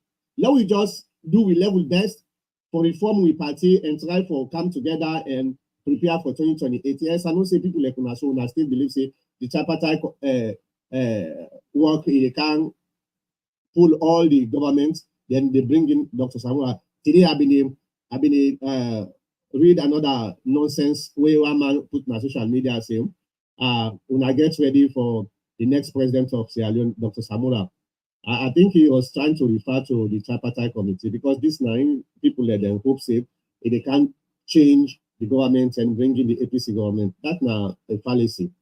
just do we level best for reform we party and try for come together and prepare for 2028. Yes, I know say people like Unasho still believe say the tripartite work they can pull all the government, then they bring in Dr. Samuel. Today I've been read another nonsense where one man put on social media saying, when I get ready for the next president of Sierra Leone, Dr. Samura, I think he was trying to refer to the tripartite committee because these 9 people let them hope say they can't change the government and bring in the APC government. That's now a fallacy.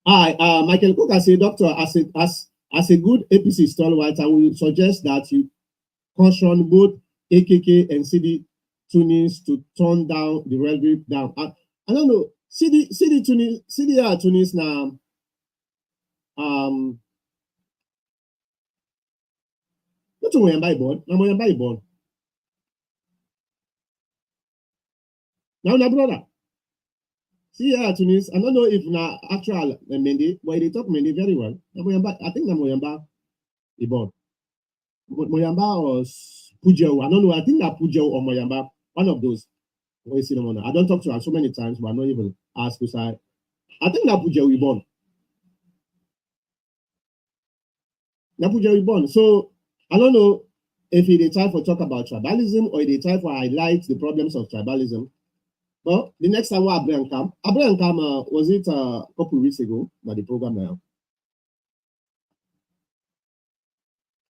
Michael Cook has said, Doctor, as a good APC stalwart, I will suggest that you caution both AKK and CD Tunis to turn down the rhetoric down. I don't know. CD Tunis now. What do we buy born? Now we buy born. Now, brother. See Tunis. I don't know if na actual Mendy, but they talk Mendy very well. I think Moyamba is born. Moyamba or Pujao. I don't know. I think that Pujao or Moyamba, one of those. I don't talk to her so many times, but I don't even ask who's I think that Pujao is born. Napuja is born. So I don't know if they try for talk about tribalism or they try for highlight the problems of tribalism. Well, the next time Abraham Kam was it a couple of weeks ago by the program now.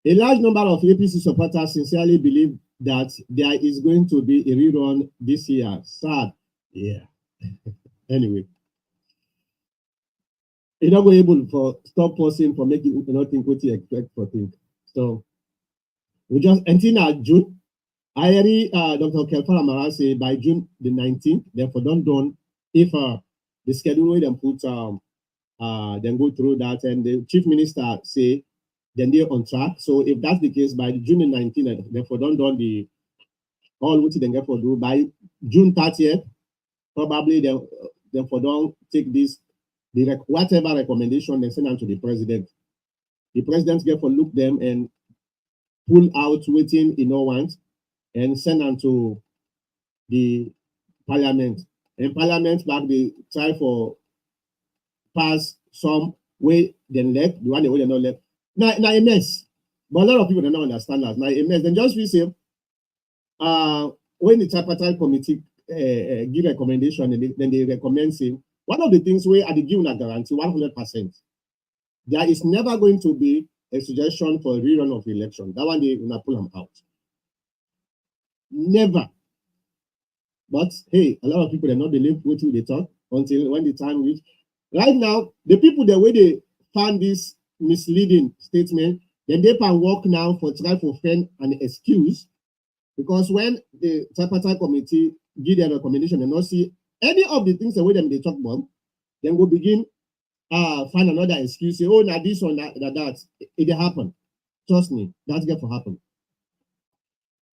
A large number of APC supporters sincerely believe that there is going to be a rerun this year. Sad. Yeah. Anyway. You're not going able to stop posting for making nothing what you expect for things. So we just until now June. I already Dr. Kelfara Mara say by June the 19th, therefore don't done if the schedule way them put then go through that and the chief minister say then they're on track. So if that's the case by June the 19th, therefore don't done the all what then get for do by June 30th, probably then for don't take this whatever recommendation they send out to the president. The president get for look them and pull out waiting in no want and send them to the parliament. And parliament back they try for pass some way then left, the one way they not left. Now a mess. But a lot of people don't understand that. Now a mess. Then just we say, when the tripartite committee give recommendation, and then they recommend saying one of the things where are the given a guarantee 100%. There is never going to be a suggestion for a rerun of the election. That one they will pull them out. Never. But hey, a lot of people do not believe what they talk until when the time reach. Right now, the people the way they found this misleading statement, then they can work now for try to find an excuse, because when the tripartite committee give their recommendation and not see any of the things the way them they talk about, then we'll begin find another excuse, say, oh, now this or that. It happen. Trust me, that's going to happen.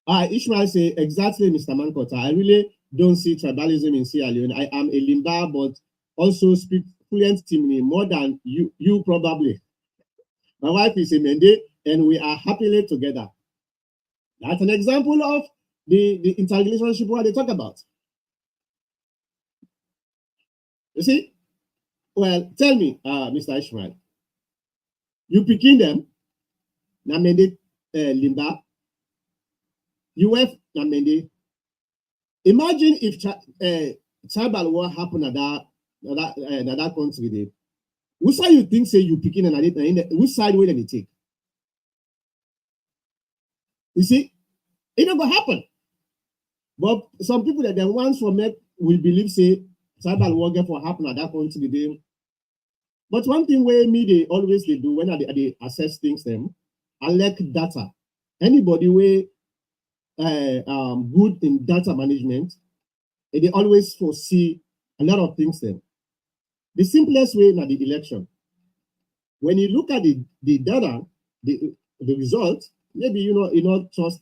Ishmael say, exactly, Mr. Mankota. I really don't see tribalism in Sierra Leone. I am a Limba, but also speak fluent Timini more than you probably. My wife is a Mende, and we are happily together. That's an example of the interrelationship what they talk about. You see? Well, tell me, Mr. Ishmael, you picking them, Namende Limba, UF Namende. Imagine if tribal war happened at that country there. Which side you think say you picking and which side will they take? You see, it never happen. But some people that the ones from it will believe say tribal war get for happen at that country there. But one thing where me they always they do when they assess things them, I like data. Anybody where good in data management, they always foresee a lot of things then. The simplest way now the election. When you look at the data, the result, maybe you not trust.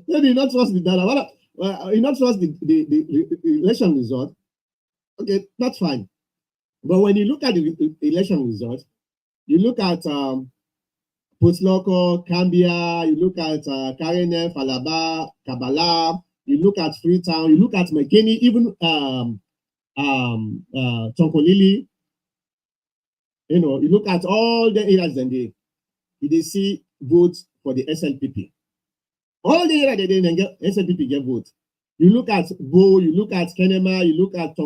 Maybe you not trust the data. You not trust the election result. Okay, that's fine. But when you look at the election result, you look at Post-Local, Cambia, you look at Karene, Falaba, Kabbalah, you look at Freetown, you look at McKinney, even Tonkolili, you look at all the areas and they see votes for the SLPP. All the areas they then get SLPP get vote. You look at Bo, you look at Kenema, you look at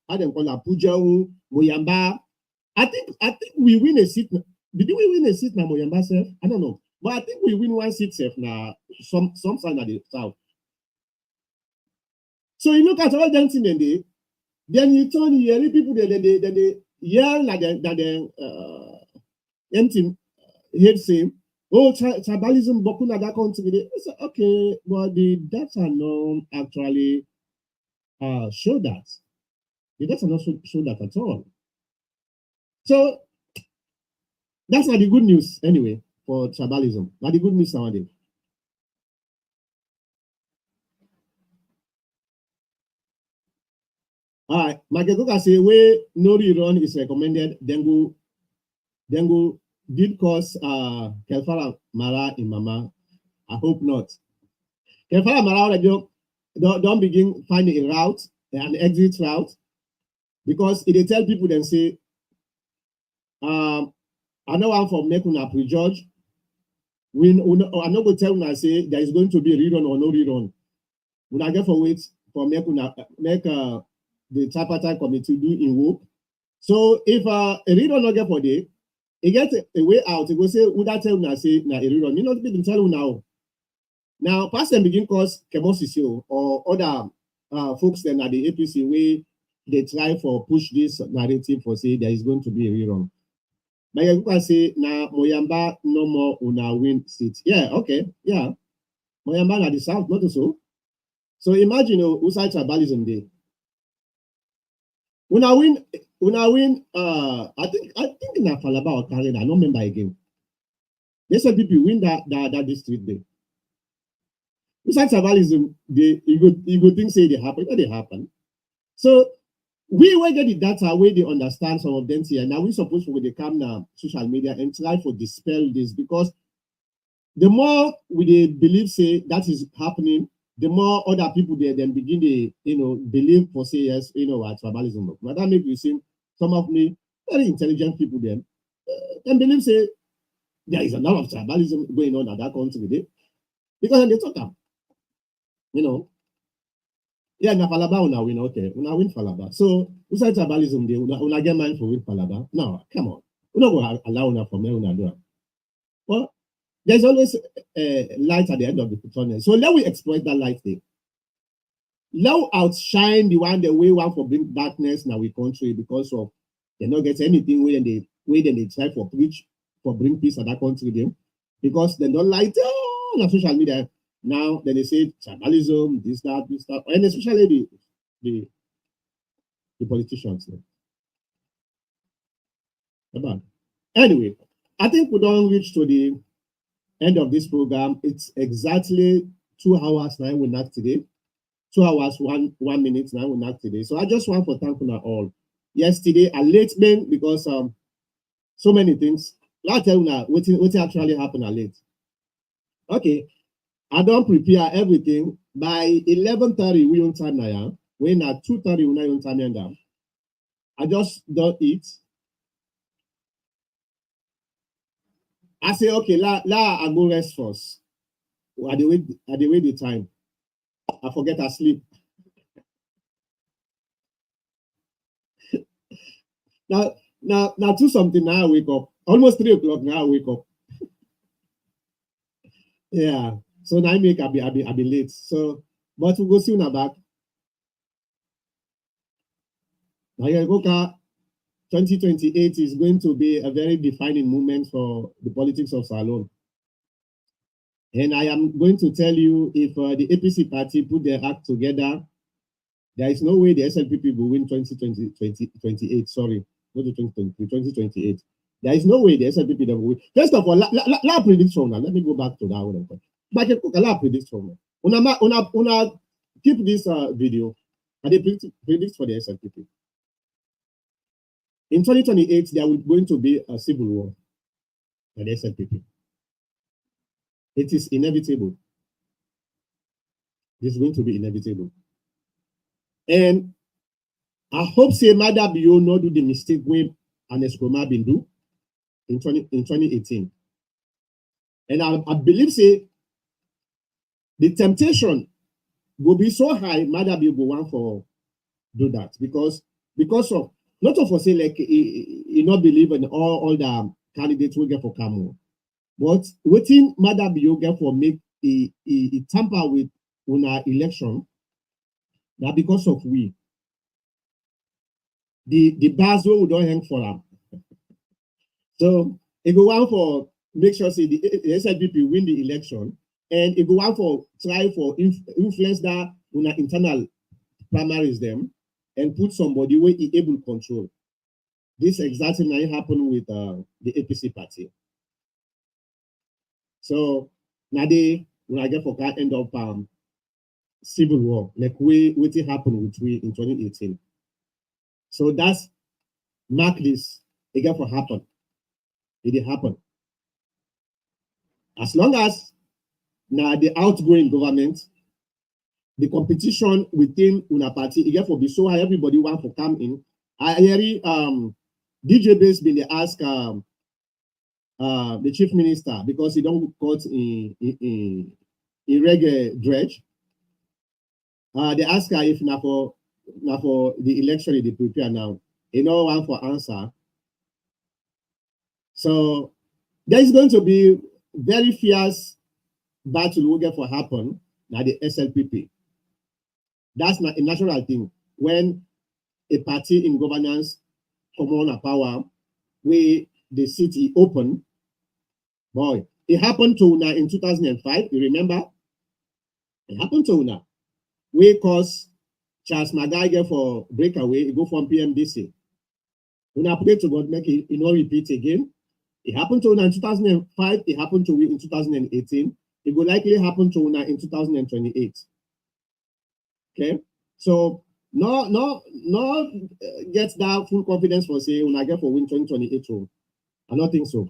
how they call Pujau, Moyamba. I think we win a seat. Did we win a seat now, Moyamba, self? I don't know. But I think we win one seat self now, some side at the south. So you look at all them things then you turn here, people they yell like the empty head say, oh, tribalism, Bokuna that country. It's okay, but the data not actually show that. The data not show that at all. So that's not the good news anyway for tribalism. Not the good news nowadays. All right, Magekoka say where no rerun is recommended. Dengu did cause Kelfara Mara in Mama. I hope not. Kelfara Mara don't begin finding a route, an exit route, because if they tell people then say, I know I'm from Nekuna prejudge. I'm not going to tell you say there is going to be a rerun or no rerun. When I get for wait for Nekuna make the tripartite committee do in work. So if a rerun not get for day, it gets a way out. It go say, would I tell you say na a rerun? You not be tell you now. Now, past them begin cause Kemosisio or other folks then at the APC way they try for push this narrative for say there is going to be a rerun. But you can say now Moyamba no more una win seat. Yeah, okay, yeah. Moyamba na the south, not so. So imagine Usai tribalism day. Una win. I think na Falaba or Karina, I don't remember again. They said people win that district day. Besides tribalism, you go think say they happen, but they happen. So we will get the data where they understand some of them here. Now we supposed to come now social media and try to dispel this, because the more we believe say that is happening, the more other people there then begin to believe for say yes, what tribalism. But that make you see some of me very intelligent people then, and believe say there is a lot of tribalism going on at that country today. Because they talk, you know, yeah, na Falaba una win, okay, una win Falaba. So, who say tribalism, they una get mind for win Falaba? No, come on. We don't go allow una from there, una do it. Well, there's always light at the end of the tunnel. So, let we exploit that light there. Let we outshine the way one for bring darkness in our country because of they not get anything when they try for bring peace at that country there. Because they don't like on social media. Now then they say tribalism, this, that, and especially the politicians. Anyway, I think we don't reach to the end of this program. It's exactly 2 hours now we're not today. 2 hours, 1 minute now we're not today. So I just want to thank you all. Yesterday a late man because so many things. I'll tell you now what actually happened at late. Okay. I don't prepare everything by 11:30 we on time now. When at 2:30 we on time and I just don't eat. I say okay, la I go rest first. At the way the time. I forget I sleep. now do something now I wake up. Almost 3 o'clock now I wake up. Yeah. So now I be late. So, but we'll go see you back. Now, 2028 is going to be a very defining moment for the politics of Salon. And I am going to tell you if the APC party put their act together, there is no way the SLPP will win 2028. Sorry, not the 2028. There is no way the SLPP will win. First of all, la prediction now. Let me go back to that one. But la prediction. Una keep this video and they predict for the SLPP. In 2028, there will going to be a civil war for the SLPP. It is inevitable. It's going to be inevitable. And I hope say Mada Bio not do the mistake way and Eskroma been do in 2018. And I believe say the temptation will be so high, Mada Bio go want for do that because of not of us say like you not believe in all the candidates will get for Camo. But waiting Mada Bio get for make a tamper with una election. That because of we, the bars we don't hang for them. So it go on for make sure say the SLPP win the election, and it go on for try for influence that una internal primaries them and put somebody where he able to control. This exactly now happened with the APC party. So now when I get for that end up civil war, like what happened with we in 2018. So that's mark this. It get for happen. It did happen. As long as now the outgoing government, the competition within una party, it get for be so high, everybody want to come in. I hear DJ Base been ask the chief minister because he don't caught in reggae dredge. They ask her if now for the election they prepare now. You know one for answer. So there is going to be very fierce battle will get for happen now the SLPP. That's not a natural thing. When a party in governance come on a power where the city open, boy, it happened to Una in 2005. You remember? It happened to Una. We cause Charles Magai for breakaway, it go from PMDC. Una pray to God make it not repeat again. It happened to Una in 2005, it happened to we in 2018. It will likely happen to Una in 2028. Okay, so no get that full confidence for say Una get for win 2028. So I don't think so.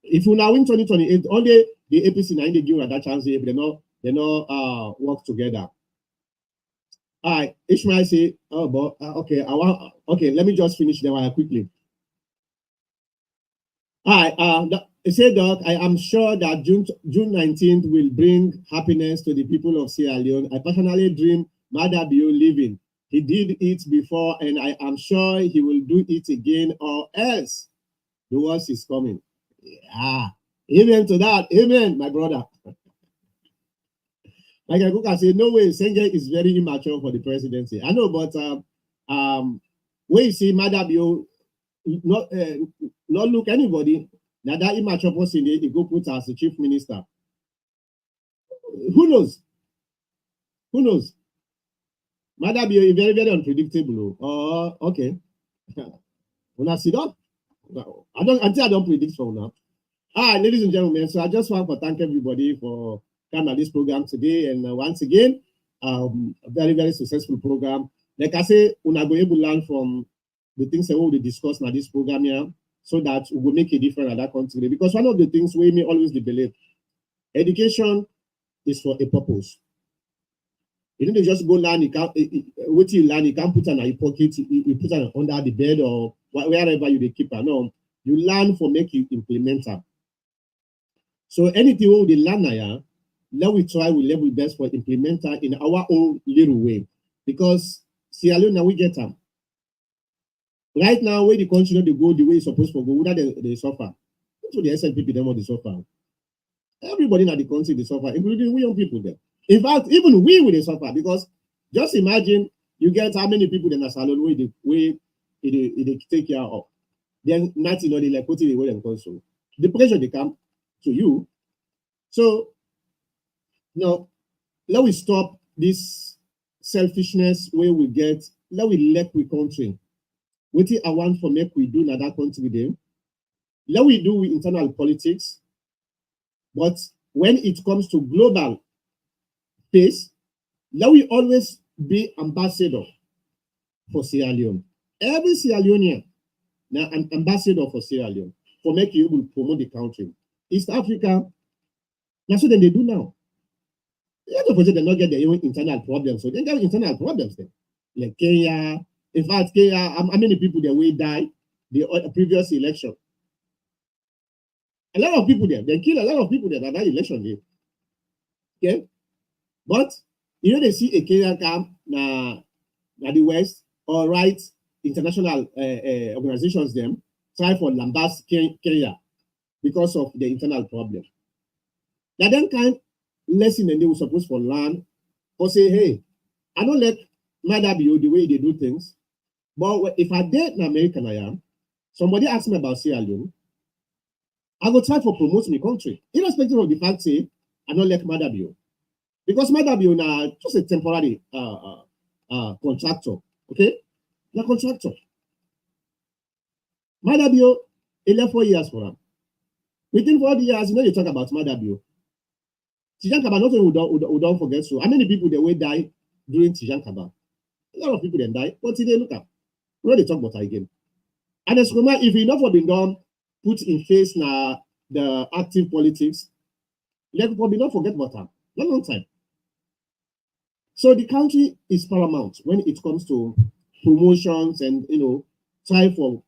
If Una win 2028, only the APC now they give that chance if they not work together. All right, Ishmael say, oh, but okay, okay, let me just finish that one quickly. All right, say, Doc, I am sure that June 19th will bring happiness to the people of Sierra Leone. I personally dream Madabio living. He did it before, and I am sure he will do it again, or else the worst is coming. Yeah, amen to that. Amen, my brother. Like I could say, no way, Senge is very immature for the presidency. I know, but when you see Madabio not look anybody, now that immature person they go put as the chief minister. Who knows? Who knows? Madabio is very, very unpredictable. Oh, okay. When I see that, I don't predict from now. All right, ladies and gentlemen, so I just want to thank everybody for coming at this program today. And once again, a very, very successful program. Like I say, we're going to be able to learn from the things that we will discuss in this program here so that we will make a difference at that country. Because one of the things we may always believe, education is for a purpose. You don't just go learn, what you learn, you can't put it in your pocket, you put it under the bed or wherever you keep it. No, you learn for make you implement it. So anything we learn here, let we try, we level best for implementer in our own little way. Because Sierra Leone now we get them. Right now, where the country they go the way it's supposed to go, whether they suffer. That's what the SNPP them want to suffer. Everybody in the country they suffer, including we young people there. In fact, even we will suffer because just imagine you get how many people in the salon where they take care of. Then nothing they like put it away and console. The pressure they come to you. So now let we stop this selfishness where we get, let we let we country. What I want for make we do in that country then. Let we do with internal politics. But when it comes to global space, let we always be ambassador for Sierra Leone. Every Sierra Leonean now an ambassador for Sierra Leone for make you will promote the country. East Africa, that's what they do now. The other person they not get their own internal problems, so they get internal problems there. Like Kenya, in fact, Kenya, how many people there will die the previous election? A lot of people there, they kill a lot of people there that election day. Okay, but you know they see a Kenya come na the West or right international organizations them try for lambast Kenya because of the internal problem. Now then kind lesson and they were supposed to learn or say, hey, I don't let Madabio the way they do things, but if I date in America, I am somebody asked me about Sierra Leone, I go try for promoting the country, irrespective of the fact say I don't like Madabio. Because Madabio now just a temporary contractor, okay? The contractor. Madabio, he left 4 years for him. Within 4 years, you know, you talk about Madabio. Tijankaba, nothing we don't forget. So, how many people they will die during Tijankaba? A lot of people then die. But today, look at, we know they talk about it again. And as if enough have been done, put in face now the active politics, let people not forget about that. Long time. So the country is paramount when it comes to promotions and try for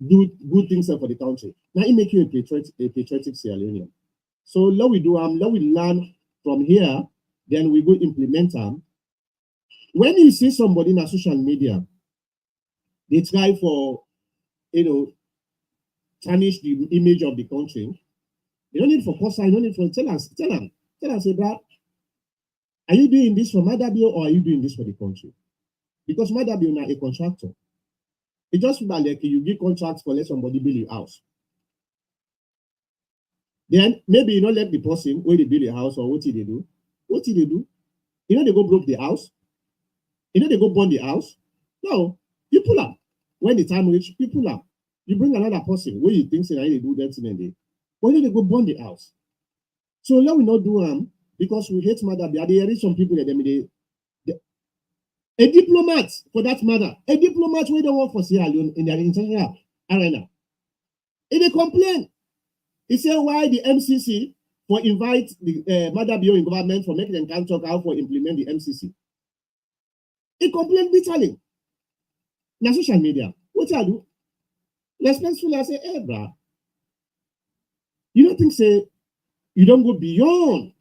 do good things for the country. Now it make you a patriotic Sierra Leonean. So let we do let we learn from here, then we go implement them. When you see somebody in a social media, they try for tarnish the image of the country. You don't need for person, you don't need for tell us, bro, are you doing this for Madabio or are you doing this for the country? Because Madabio is a contractor. It just feel like you give contracts for let somebody build your house. Then maybe you don't let the person where they build a house or what did they do? What did they do? You know they go broke the house. You know they go burn the house. No, you pull up. When the time reach, you pull up. You bring another person where you think they do that thing and they. Why don't they go burn the house? So let we not do because we hate Madabio. There is some people that a diplomat for that matter, a diplomat where they work for Sierra Leone in their international arena. If they complain, he said why the MCC for invite the Madabio in government for making them can't talk out for implement the MCC. He complained bitterly. Na social media. What I do? Respectfully, I say, hey, bro, you don't think say you don't go beyond.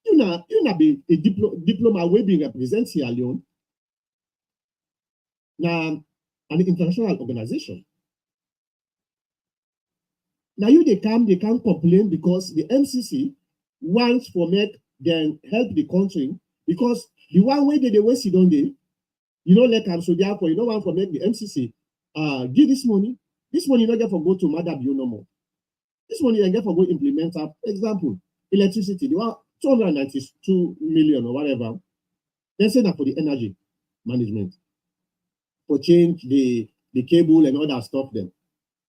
You not be a diploma will be represent here alone. Now, an international organization. Now they can't complain because the MCC wants for make them help the country because the one way they waste it on day, you know, like I'm so therefore you don't want for make the MCC give this money you don't get for go to Madabio no more. This money you get for go implement up. Example, electricity, they want 292 million or whatever. They say that for the energy management, for change the cable and all that stuff then.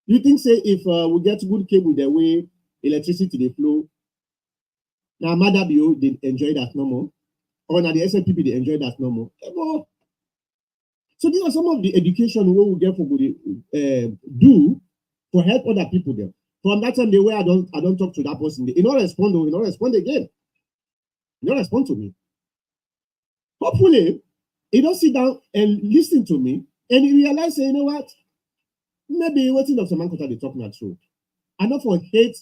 You think say if we get good cable the way electricity they flow, now Madabio they enjoy that no more, or now the SNPP they enjoy that no more. So these are some of the education we will get for do for help other people there. From that time, the way I don't talk to that person, he don't respond again. He don't respond to me. Hopefully, he don't sit down and listen to me, and he realize, you know what? Maybe waiting Dr. Mankota they talk not true. I don't for hate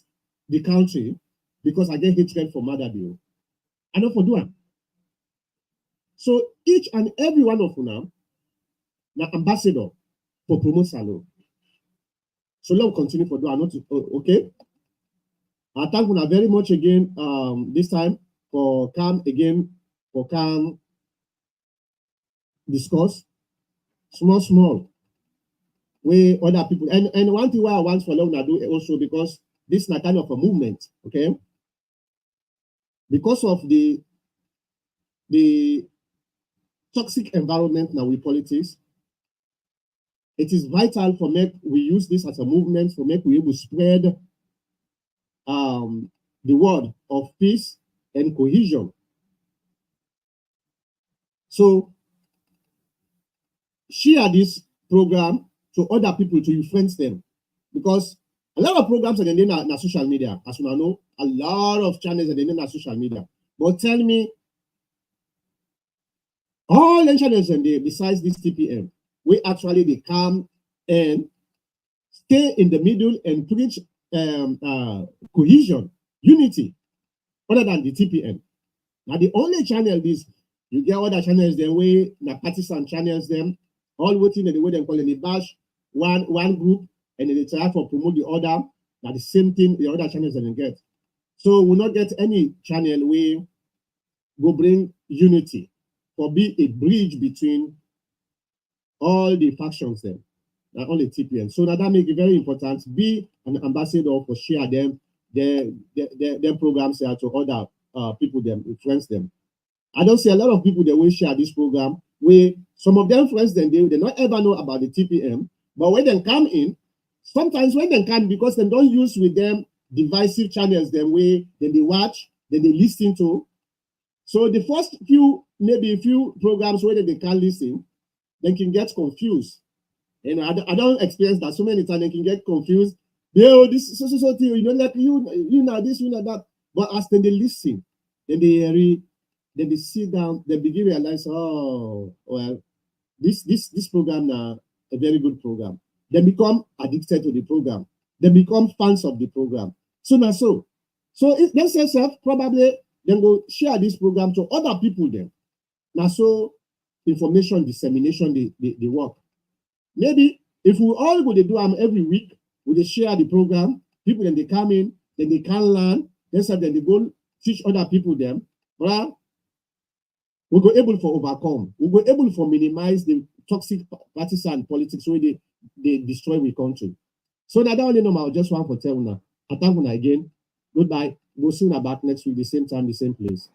the country because I get hatred for Madabio. I don't for do it. So each and every one of you now, ambassador for promote Salo. So let's continue for that. Okay. I thank you very much again. This time for come discuss small way other people and one thing why I want for Leona do also because this is a kind of a movement. Okay. Because of the toxic environment now with politics. It is vital for make we use this as a movement for make we able to spread the word of peace and cohesion. So share this program to other people to influence them because a lot of programs are in social media. As you know, a lot of channels are in social media. But tell me, all the channels and besides this TPM. We actually they come and stay in the middle and preach cohesion, unity, other than the TPM. Now the only channel is you get other channels the way the partisan channels them, all waiting the way they call it the bash one group and then they try to promote the other. Now the same thing the other channels they get. So we'll not get any channel where go bring unity or be a bridge between all the factions then, not only TPN. So now that make it very important. Be an ambassador for share them, their programs here to other people them, influence them. I don't see a lot of people that will share this program where some of them friends then they not ever know about the TPM, but when they come in, sometimes when they come because they don't use with them divisive channels them way, then they watch, then they listen to. So the first few, maybe a few programs where they can't listen, they can get confused. And I don't experience that so many times. They can get confused. Yo, this so thing, you know, like you know this, you know that. But as then they listen, then they sit down, they begin to realize, oh, well, this program now a very good program. They become addicted to the program. They become fans of the program. So now so if themselves probably then go share this program to other people then. Now so information dissemination they work. Maybe if we all go to do them every week, we share the program, people then they come in, then they can learn, then they go teach other people them, right? We go able for overcome, we go able for minimize the toxic partisan politics where they destroy the country. So now that only know I just want for tell now. I thank you again. Goodbye. We'll soon back next week, the same time, the same place.